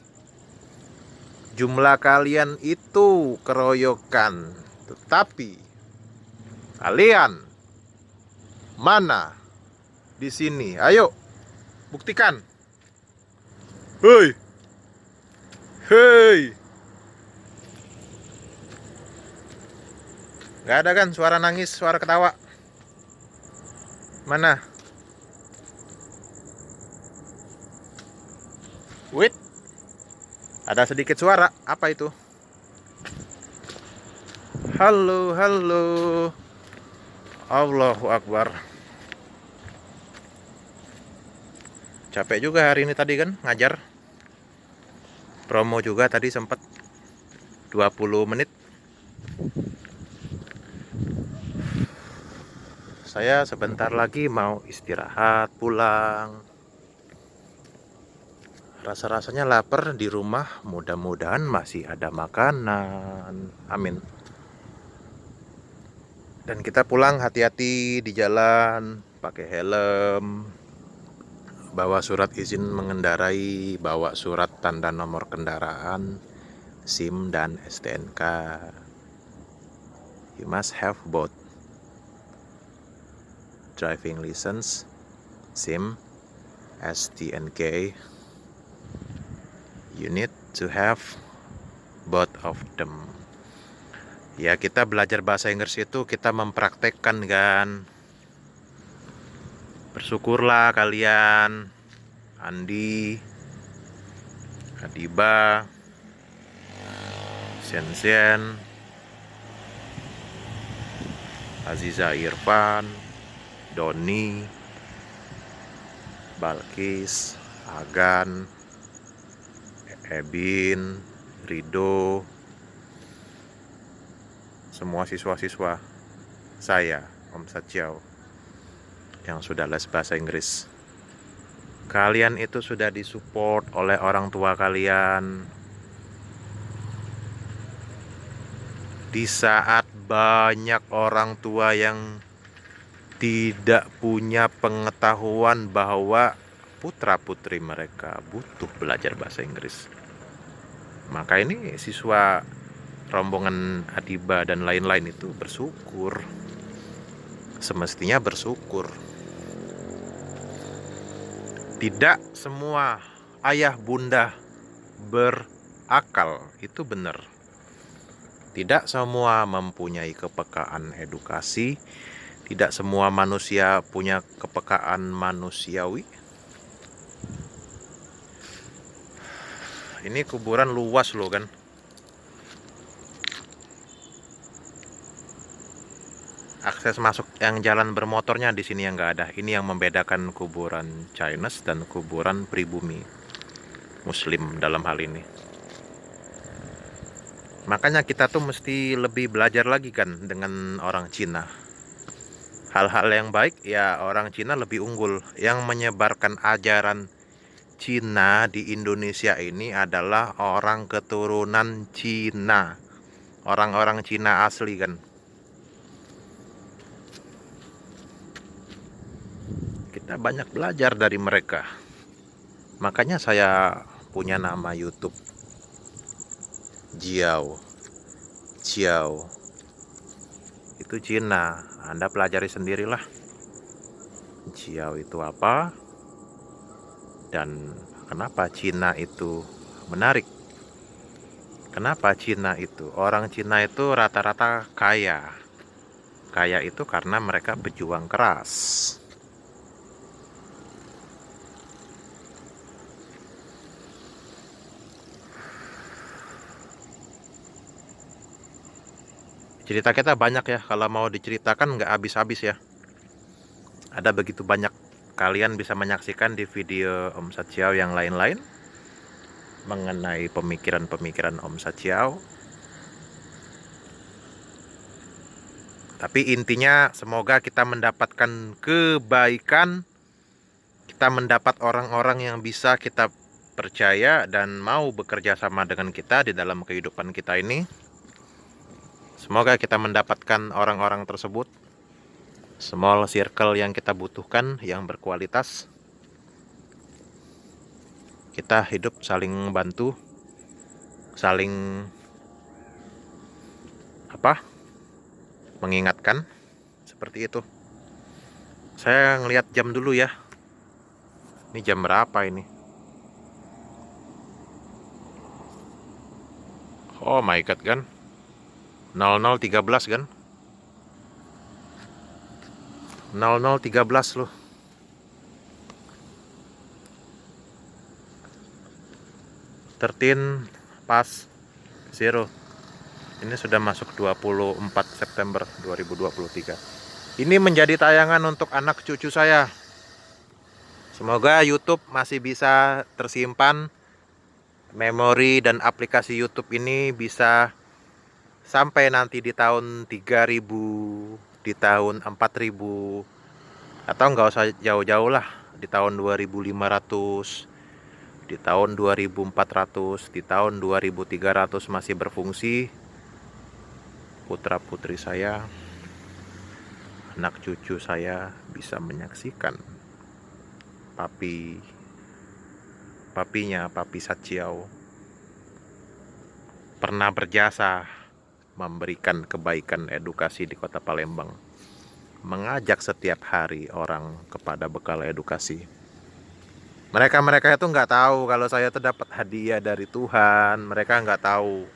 Jumlah kalian itu keroyokan. Tetapi kalian mana di sini? Ayo buktikan. Hei. Hei. Gak ada kan suara nangis, suara ketawa? Mana? Wait. Ada sedikit suara. Apa itu? Halo, halo. Allahu Akbar. Capek juga hari ini tadi kan ngajar. Promo juga tadi sempat 20 menit. Saya sebentar lagi mau istirahat, pulang. Rasa-rasanya lapar di rumah, mudah-mudahan masih ada makanan. Amin. Dan kita pulang hati-hati di jalan, pakai helm, bawa surat izin mengendarai, bawa surat tanda nomor kendaraan, SIM dan STNK. You must have both driving license, SIM, STNK. You need to have both of them. Ya, kita belajar bahasa Inggris itu kita mempraktekkan kan. Bersyukurlah kalian, Andi, Adiba, Sen, Aziza Irfan, Doni, Balkis, Agan, Ebin, Rido, semua siswa-siswa saya, Om Satjiao, yang sudah les bahasa Inggris. Kalian itu sudah disupport oleh orang tua kalian. Di saat banyak orang tua yang tidak punya pengetahuan bahwa putra-putri mereka butuh belajar bahasa Inggris. Maka ini siswa rombongan Adiba dan lain-lain itu bersyukur. Semestinya bersyukur. Tidak semua ayah bunda berakal, itu benar. Tidak semua mempunyai kepekaan edukasi. Tidak semua manusia punya kepekaan manusiawi. Ini kuburan luas loh kan. Akses masuk yang jalan bermotornya di sini yang nggak ada. Ini yang membedakan kuburan Chinese dan kuburan pribumi Muslim dalam hal ini. Makanya kita tuh mesti lebih belajar lagi kan dengan orang Cina. Hal-hal yang baik ya orang Cina lebih unggul. Yang menyebarkan ajaran Cina di Indonesia ini adalah orang keturunan Cina. Orang-orang Cina asli kan. Kita banyak belajar dari mereka. Makanya saya punya nama YouTube Jiao. Itu Cina. Anda pelajari sendirilah Jiao itu apa dan kenapa Cina itu menarik. Kenapa Cina itu? Orang Cina itu rata-rata kaya. Kaya itu karena mereka berjuang keras. Cerita kita banyak ya, kalau mau diceritakan nggak habis-habis ya. Ada begitu banyak, kalian bisa menyaksikan di video Om Satjiao yang lain-lain mengenai pemikiran-pemikiran Om Satjiao. Tapi intinya semoga kita mendapatkan kebaikan, kita mendapat orang-orang yang bisa kita percaya dan mau bekerja sama dengan kita di dalam kehidupan kita ini. Semoga kita mendapatkan orang-orang tersebut, small circle yang kita butuhkan, yang berkualitas. Kita hidup saling bantu, saling mengingatkan, seperti itu. Saya ngelihat jam dulu ya. Ini jam berapa ini? Oh my god kan, 00.13 kan, 00.13 loh. Tertin pas zero. Ini sudah masuk 24 September 2023. Ini menjadi tayangan untuk anak cucu saya. Semoga YouTube masih bisa tersimpan. Memori dan aplikasi YouTube ini bisa sampai nanti di tahun 3000, di tahun 4000, atau nggak usah jauh-jauh lah, di tahun 2500, di tahun 2400, di tahun 2300 masih berfungsi. Putra-putri saya, anak cucu saya bisa menyaksikan Papi Sachiao pernah berjasa memberikan kebaikan edukasi di Kota Palembang, mengajak setiap hari orang kepada bekal edukasi. Mereka itu nggak tahu kalau saya itu dapat hadiah dari Tuhan. Mereka nggak tahu.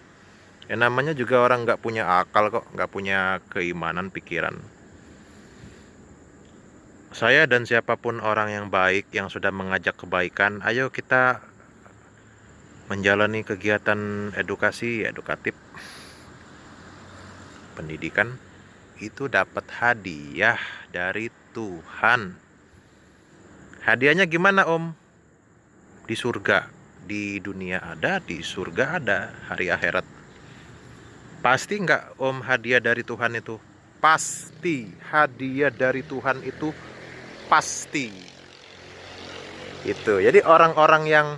Ya namanya juga orang nggak punya akal kok, nggak punya keimanan, pikiran. Saya dan siapapun orang yang baik yang sudah mengajak kebaikan, ayo kita menjalani kegiatan edukasi, edukatif, pendidikan, itu dapat hadiah dari Tuhan. Hadiahnya gimana Om? Di surga, di dunia ada, di surga ada, hari akhirat. Pasti nggak Om hadiah dari Tuhan itu? Pasti, hadiah dari Tuhan itu pasti. Itu. Jadi orang-orang yang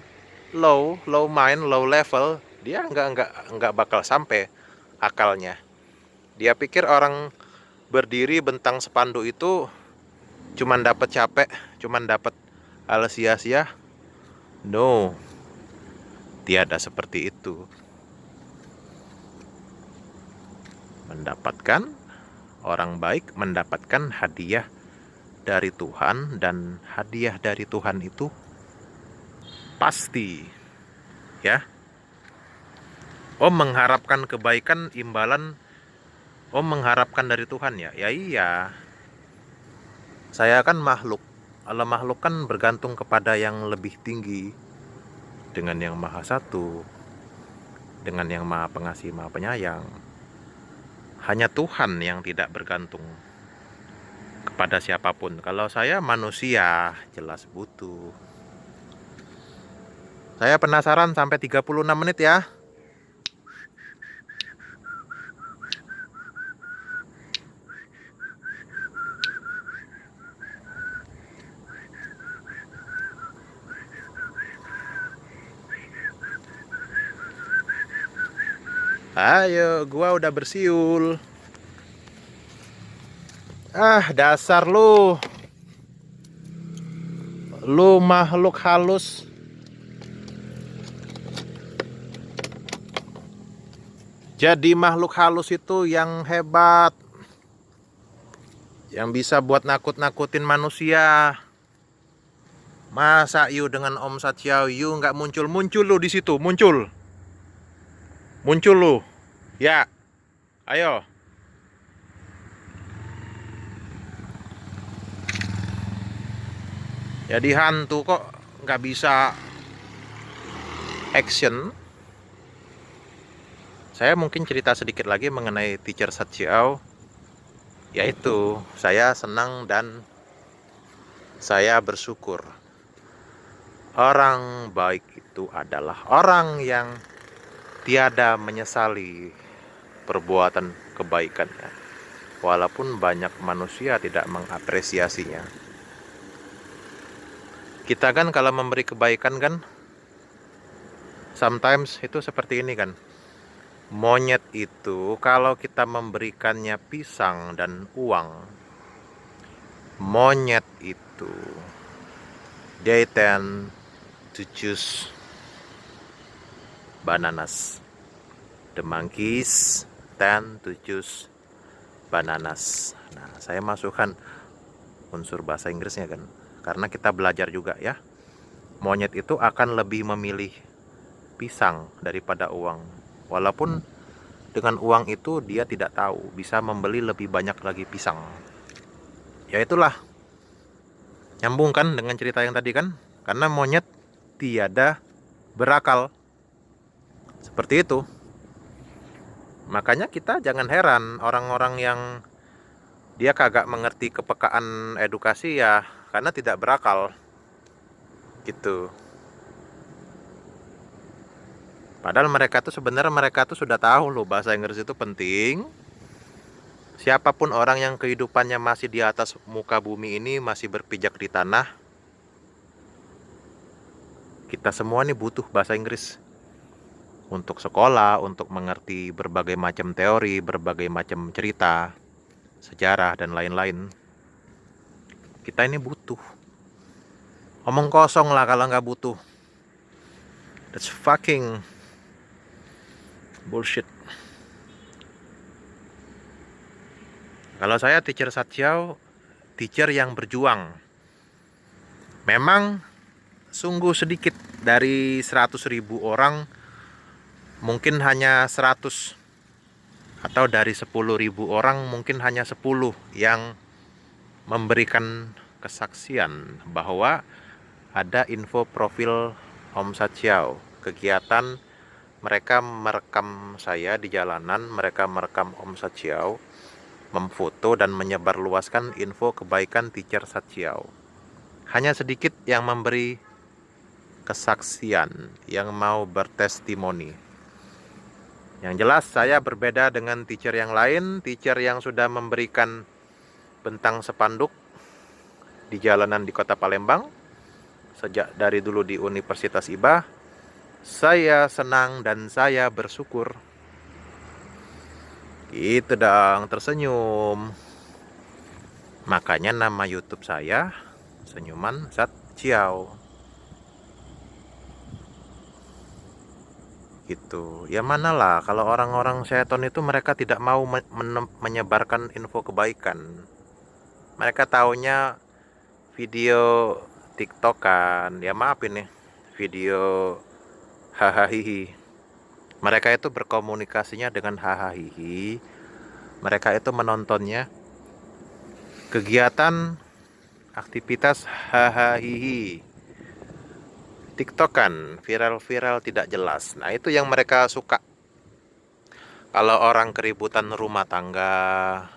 low mind, low level, dia nggak bakal sampai akalnya. Dia pikir orang berdiri bentang spanduk itu cuman dapat capek, cuman dapat hal sia-sia. No, tiada seperti itu. Mendapatkan orang baik mendapatkan hadiah dari Tuhan, dan hadiah dari Tuhan itu pasti, ya. Om mengharapkan kebaikan, imbalan Om mengharapkan dari Tuhan ya? Ya iya. Saya kan makhluk. Kalau makhluk kan bergantung kepada yang lebih tinggi, dengan yang maha satu, dengan yang maha pengasih, maha penyayang. Hanya Tuhan yang tidak bergantung kepada siapapun. Kalau saya manusia, jelas butuh. Saya penasaran sampai 36 menit ya. Ayo, gua udah bersiul. Dasar lu. Lu makhluk halus. Jadi makhluk halus itu yang hebat, yang bisa buat nakut-nakutin manusia. Masa you dengan Om Sachiao you nggak muncul lu di situ, muncul lu, ya, ayo. Jadi hantu kok nggak bisa action. Saya mungkin cerita sedikit lagi mengenai Teacher Sachiao. Yaitu saya senang dan saya bersyukur. Orang baik itu adalah orang yang tiada menyesali perbuatan kebaikannya, walaupun banyak manusia tidak mengapresiasinya. Kita kan kalau memberi kebaikan kan, sometimes itu seperti ini kan. Monyet itu kalau kita memberikannya pisang dan uang, monyet itu they tend to choose bananas. The monkeys tend to choose bananas. Nah, saya masukkan unsur bahasa Inggrisnya kan, karena kita belajar juga ya. Monyet itu akan lebih memilih pisang daripada uang. Walaupun dengan uang itu dia tidak tahu bisa membeli lebih banyak lagi pisang. Ya itulah, nyambung kan dengan cerita yang tadi kan, karena monyet tiada berakal. Seperti itu. Makanya kita jangan heran orang-orang yang dia kagak mengerti kepekaan edukasi ya karena tidak berakal gitu. Padahal mereka tuh sebenarnya sudah tahu loh bahasa Inggris itu penting. Siapapun orang yang kehidupannya masih di atas muka bumi ini, masih berpijak di tanah, Kita semua nih butuh bahasa Inggris untuk sekolah, untuk mengerti berbagai macam teori, berbagai macam cerita, sejarah, dan lain-lain. Kita ini butuh. Omong kosong lah kalau nggak butuh. That's fucking bullshit. Kalau saya teacher Satyau, teacher yang berjuang. Memang sungguh sedikit dari 100.000 orang, mungkin hanya 100, atau dari 10.000 orang mungkin hanya 10 yang memberikan kesaksian bahwa ada info profil Om Satyau. Kegiatan mereka merekam saya di jalanan, mereka merekam Om Satyau, memfoto dan menyebarluaskan info kebaikan teacher Satyau. Hanya sedikit yang memberi kesaksian, yang mau bertestimoni. Yang jelas saya berbeda dengan teacher yang lain, teacher yang sudah memberikan bentang spanduk di jalanan di Kota Palembang sejak dari dulu di Universitas IBA. Saya senang dan saya bersyukur. Gitu dong, tersenyum. Makanya nama YouTube saya Senyuman Satyau. Gitu. Ya manalah kalau orang-orang seton itu mereka tidak mau menyebarkan info kebaikan. Mereka taunya video TikTokan. Ya maaf ini, video hahaha. Mereka itu berkomunikasinya dengan hahaha. Mereka itu menontonnya kegiatan aktivitas hahaha. TikTokan, viral-viral tidak jelas. Nah, itu yang mereka suka. Kalau orang keributan rumah tangga,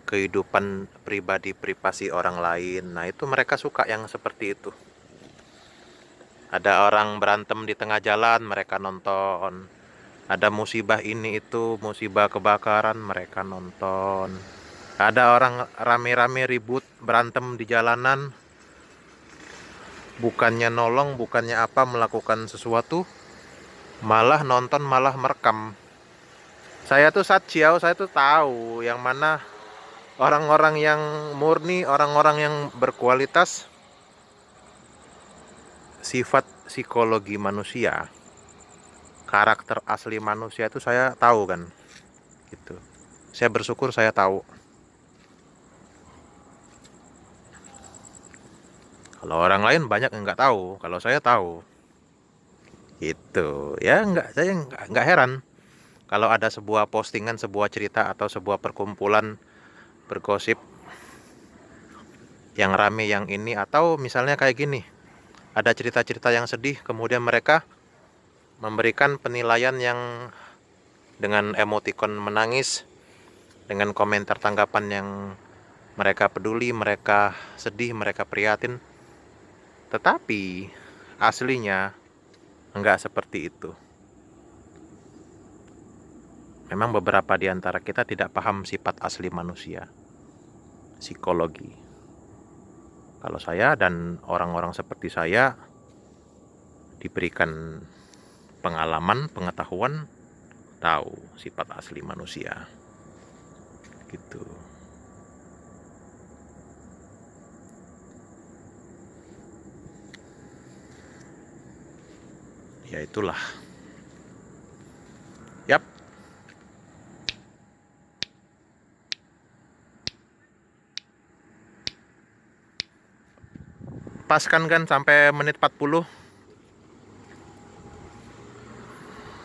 kehidupan pribadi privasi orang lain, nah itu mereka suka yang seperti itu. Ada orang berantem di tengah jalan, mereka nonton. Ada musibah ini itu, musibah kebakaran, mereka nonton. Ada orang rame-rame ribut, berantem di jalanan, bukannya nolong, bukannya apa, melakukan sesuatu, malah nonton, malah merekam. Saya tuh Satyau, saya tuh tahu yang mana orang-orang yang murni, orang-orang yang berkualitas, sifat psikologi manusia, karakter asli manusia itu saya tahu kan. Gitu. Saya bersyukur saya tahu. Kalau orang lain banyak yang nggak tahu, kalau saya tahu. Gitu. Ya saya nggak heran kalau ada sebuah postingan, sebuah cerita atau sebuah perkumpulan bergosip yang rame yang ini, atau misalnya kayak gini, ada cerita-cerita yang sedih, kemudian mereka memberikan penilaian yang dengan emotikon menangis, dengan komentar tanggapan yang mereka peduli, mereka sedih, mereka prihatin. Tetapi aslinya enggak seperti itu. Memang beberapa di antara kita tidak paham sifat asli manusia, psikologi. Kalau saya dan orang-orang seperti saya diberikan pengalaman, pengetahuan, tahu sifat asli manusia. Gitu. Ya itulah. Yap. Paskan kan sampai menit 40.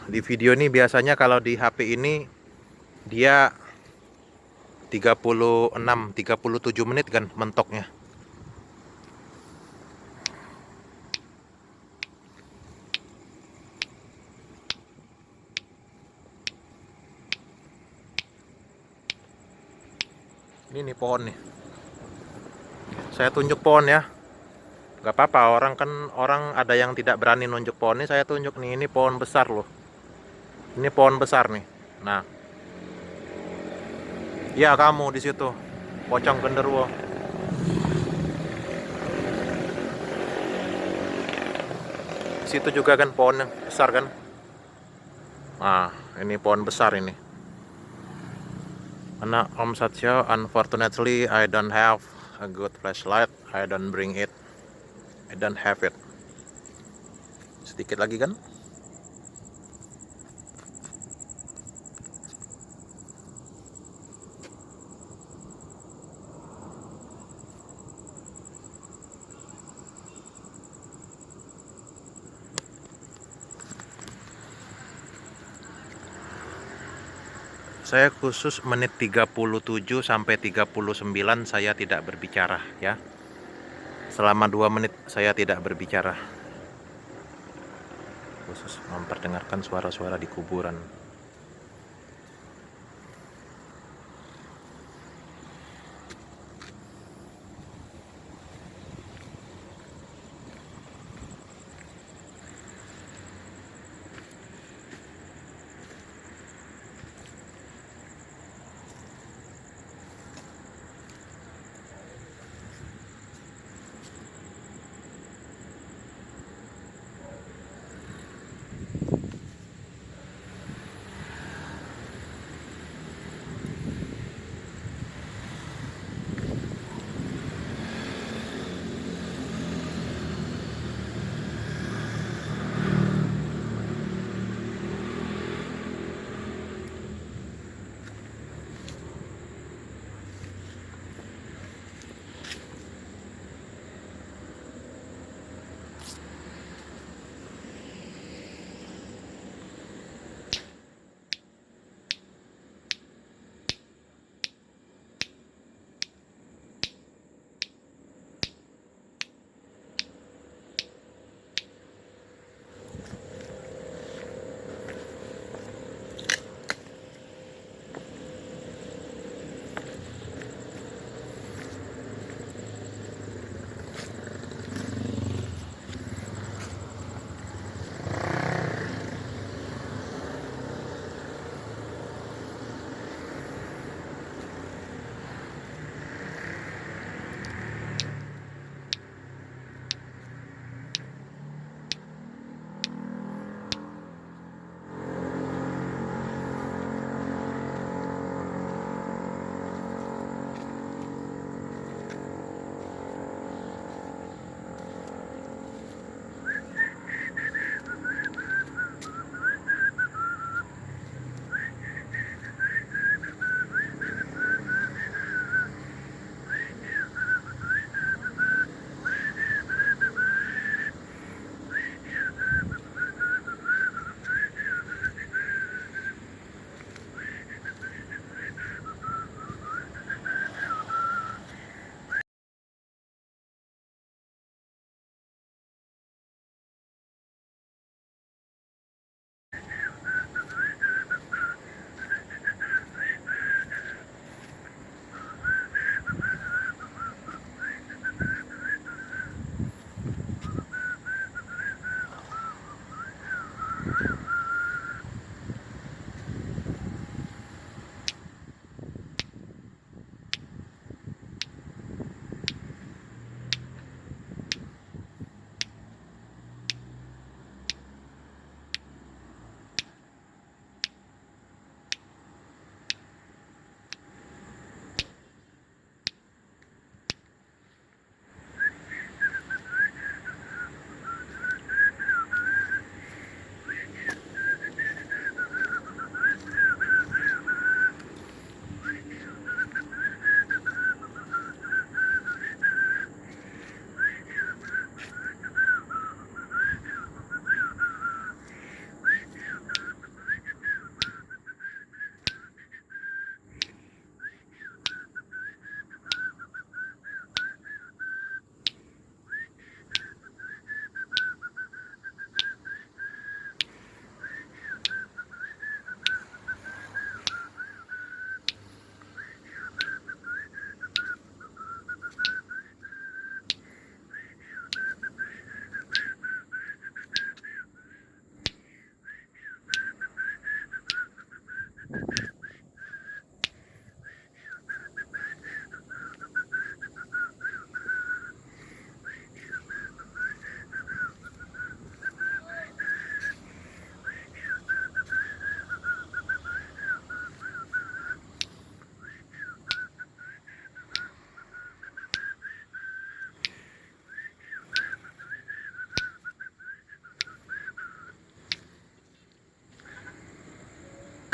Di video ini biasanya kalau di HP ini dia 37 menit kan mentoknya. Ini nih pohon nih. Saya tunjuk pohon ya. Gak apa-apa, orang ada yang tidak berani nunjuk pohon ini, saya tunjuk nih, ini pohon besar loh. Ini pohon besar nih. Nah. Ya kamu di situ. Pocong genderuwo. situ juga kan pohon yang besar kan. Nah, ini pohon besar ini. Karena Om Satyo, unfortunately I don't have a good flashlight. I don't bring it. I don't have it. Sedikit lagi kan. Saya khusus menit 37 sampai 39 saya tidak berbicara ya. Selama 2 menit saya tidak berbicara. Khusus memperdengarkan suara-suara di kuburan.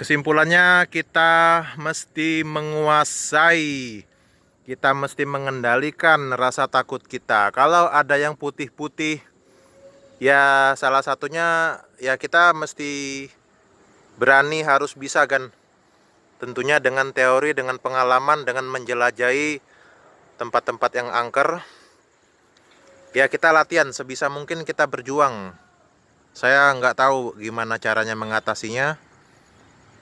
Kesimpulannya, kita mesti menguasai, kita mesti mengendalikan rasa takut kita. Kalau ada yang putih-putih, ya salah satunya ya kita mesti berani, harus bisa kan. Tentunya dengan teori, dengan pengalaman, dengan menjelajahi tempat-tempat yang angker. Ya kita latihan, sebisa mungkin kita berjuang. Saya nggak tahu gimana caranya mengatasinya.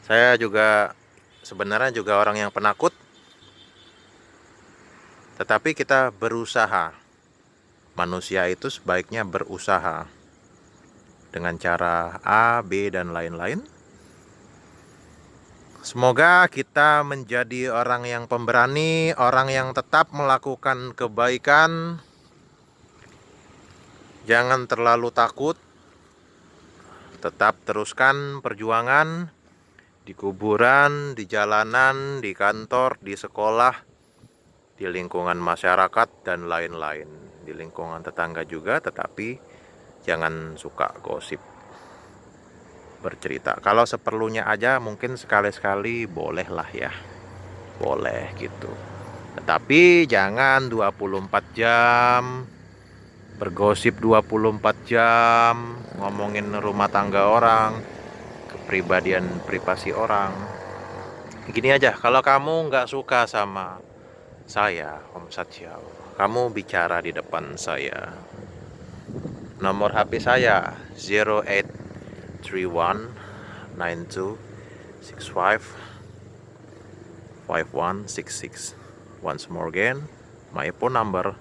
Saya juga sebenarnya juga orang yang penakut. Tetapi kita berusaha. Manusia itu sebaiknya berusaha. Dengan cara A, B, dan lain-lain. Semoga kita menjadi orang yang pemberani, orang yang tetap melakukan kebaikan. Jangan terlalu takut. Tetap teruskan perjuangan. Di kuburan, di jalanan, di kantor, di sekolah, di lingkungan masyarakat, dan lain-lain. Di lingkungan tetangga juga, tetapi jangan suka gosip, bercerita. Kalau seperlunya aja, mungkin sekali-sekali bolehlah ya. Boleh gitu. Tetapi jangan 24 jam, bergosip 24 jam, ngomongin rumah tangga orang, kepribadian privasi orang. Gini aja, kalau kamu nggak suka sama saya, Om Satyau, kamu bicara di depan saya. Nomor HP saya 083192655166. Once more again, my phone number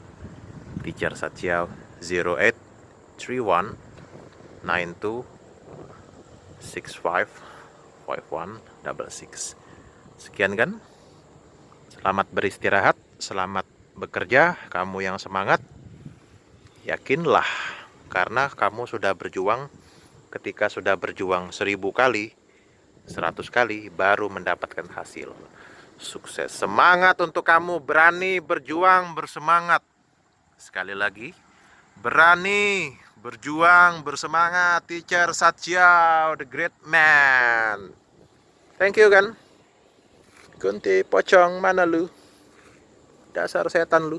Teacher Satyau 083192655166. Sekian kan? Selamat beristirahat, selamat bekerja, kamu yang semangat. Yakinlah, karena kamu sudah berjuang. Ketika sudah berjuang 1000 kali, 100 kali, baru mendapatkan hasil. Sukses, semangat untuk kamu, berani, berjuang, bersemangat. Sekali lagi, berani, berjuang, bersemangat. Teacher Satyau, the great man. Thank you kan. Kunti pocong mana lu? Dasar setan lu.